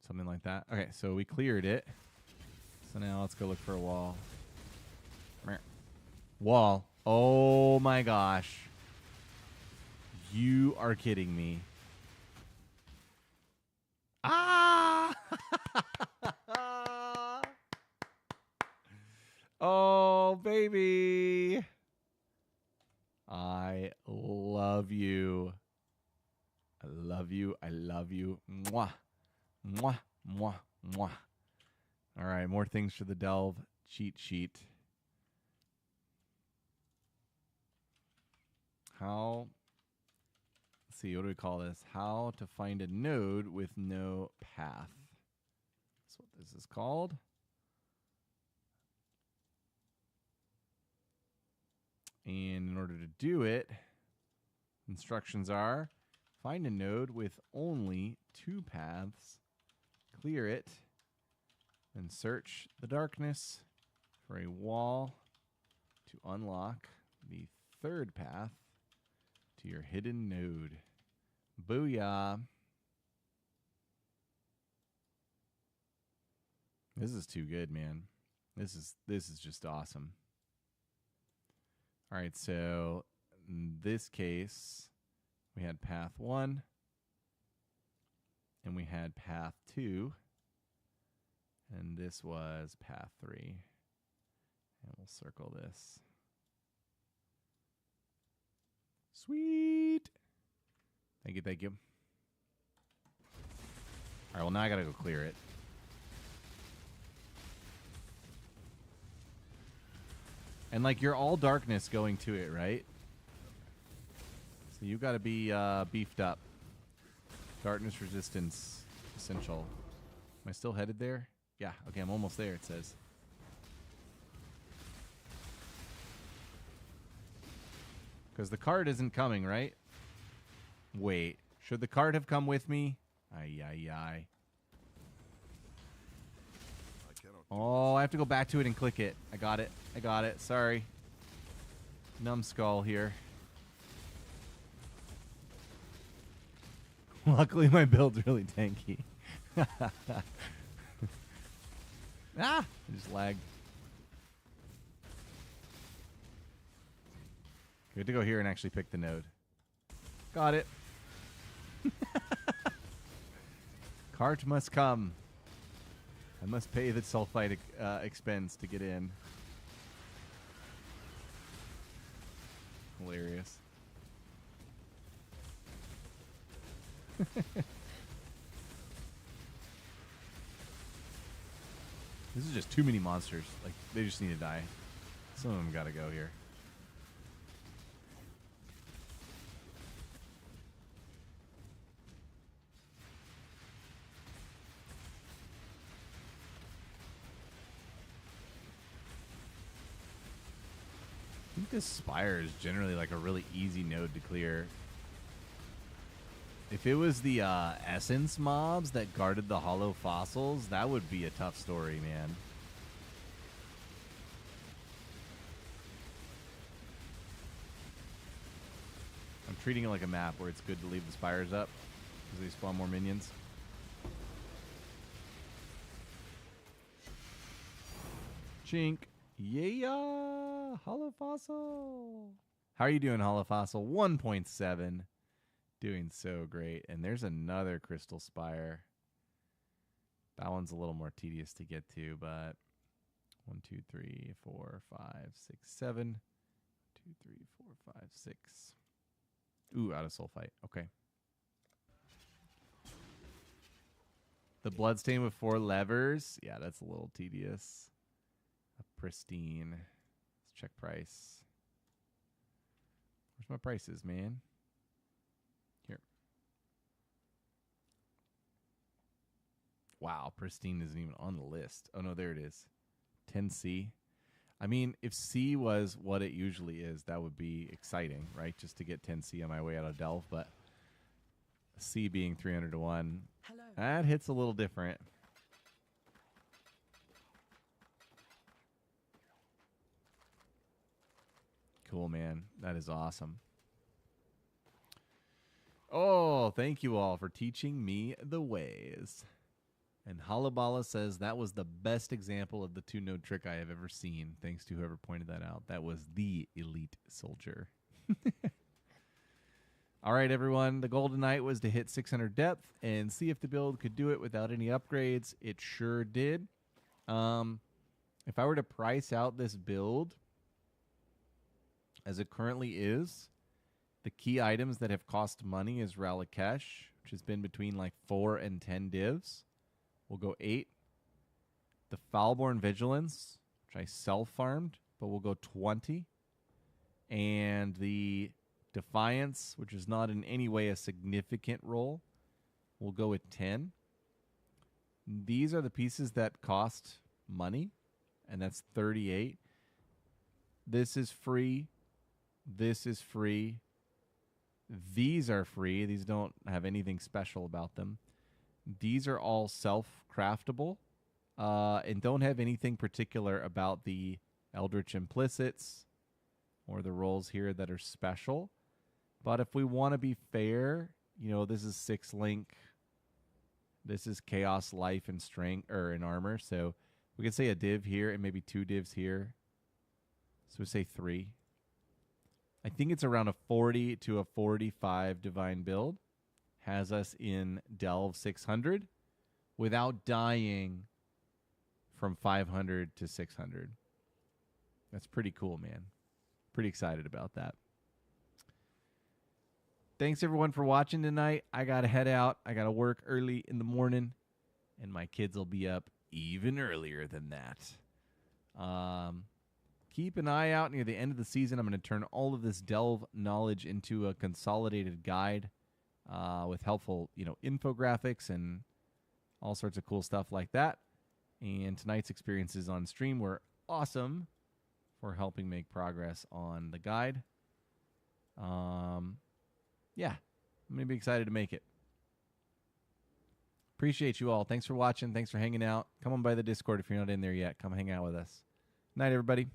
Speaker 1: Something like that. Okay, so we cleared it. So now let's go look for a wall. Wall. Oh my gosh. You are kidding me. Ah! Oh, baby. I love you. I love you. I love you. Mwah. Mwah. Mwah. Mwah. All right, more things for the Delve cheat sheet. Let's see, what do we call this? How to find a node with no path. That's what this is called. And in order to do it, instructions are find a node with only 2 paths, clear it, and search the darkness for a wall to unlock the 3rd path to your hidden node. Booyah. This is too good, man. This is just awesome. All right, so in this case, we had path 1, and we had path 2, and this was path 3. And we'll circle this. Sweet. Thank you, thank you. All right, well, now I got to go clear it. And, like, you're all darkness going to it, right? So you got to be beefed up. Darkness resistance, essential. Am I still headed there? Yeah, okay, I'm almost there, it says. Because the card isn't coming, right? Wait, should the card have come with me? Ay, ay, ay. Oh, I have to go back to it and click it. I got it. I got it. Sorry. Numbskull here. Luckily, my build's really tanky. I just lagged. Good to go here and actually pick the node. Got it. Cart must come. I must pay the sulfite expense to get in. Hilarious. This is just too many monsters. Like, they just need to die. Some of them gotta go here. this spire is generally like a really easy node to clear. If it was the essence mobs that guarded the hollow fossils, that would be a tough story, man. I'm treating it like a map where it's good to leave the spires up because they spawn more minions. Chink. Yeah, Hollow Fossil. How are you doing, Hollow Fossil? 1.7. Doing so great. And there's another Crystal Spire. That one's a little more tedious to get to, but 1, 2, 3, 4, 5, 6, 7. 2, 3, 4, 5, 6. Ooh, out of Sulfite. Okay. The Bloodstain with 4 levers. Yeah, that's a little tedious. A pristine. Let's check price. Where's my prices, man? Here. Wow, pristine isn't even on the list. Oh, no, there it is. 10C. I mean, if C was what it usually is, that would be exciting, right? Just to get 10C on my way out of Delve, but C being 300 to 1,
Speaker 3: Hello.
Speaker 1: that hits a little different. Cool, man. That is awesome. Oh, thank you all for teaching me the ways. And Halabala says that was the best example of the 2-node trick I have ever seen. Thanks to whoever pointed that out. That was the elite soldier. All right, everyone. The goal tonight was to hit 600 depth and see if the build could do it without any upgrades. It sure did. If I were to price out this build as it currently is, the key items that have cost money is Ralakesh, which has been between like 4 and 10 divs. We'll go 8. The Foulborn Vigilance, which I self-farmed, but we'll go 20. And the Defiance, which is not in any way a significant roll, we'll go with 10. These are the pieces that cost money, and that's 38. This is free. This is free. These are free. These don't have anything special about them. These are all self-craftable and don't have anything particular about the Eldritch Implicits or the rolls here that are special. But if we want to be fair, you know, this is 6 link. This is Chaos, Life, and Strength, or in Armor. So we could say a div here and maybe 2 divs here. So we say 3. I think it's around a 40 to a 45 divine build. Has us in Delve 600 without dying from 500 to 600. That's pretty cool, man. Pretty excited about that. Thanks, everyone, for watching tonight. I got to head out. I got to work early in the morning, and my kids will be up even earlier than that. Keep an eye out near the end of the season. I'm going to turn all of this Delve knowledge into a consolidated guide with helpful, infographics and all sorts of cool stuff like that. And tonight's experiences on stream were awesome for helping make progress on the guide. Yeah, I'm going to be excited to make it. Appreciate you all. Thanks for watching. Thanks for hanging out. Come on by the Discord if you're not in there yet. Come hang out with us. Night, everybody.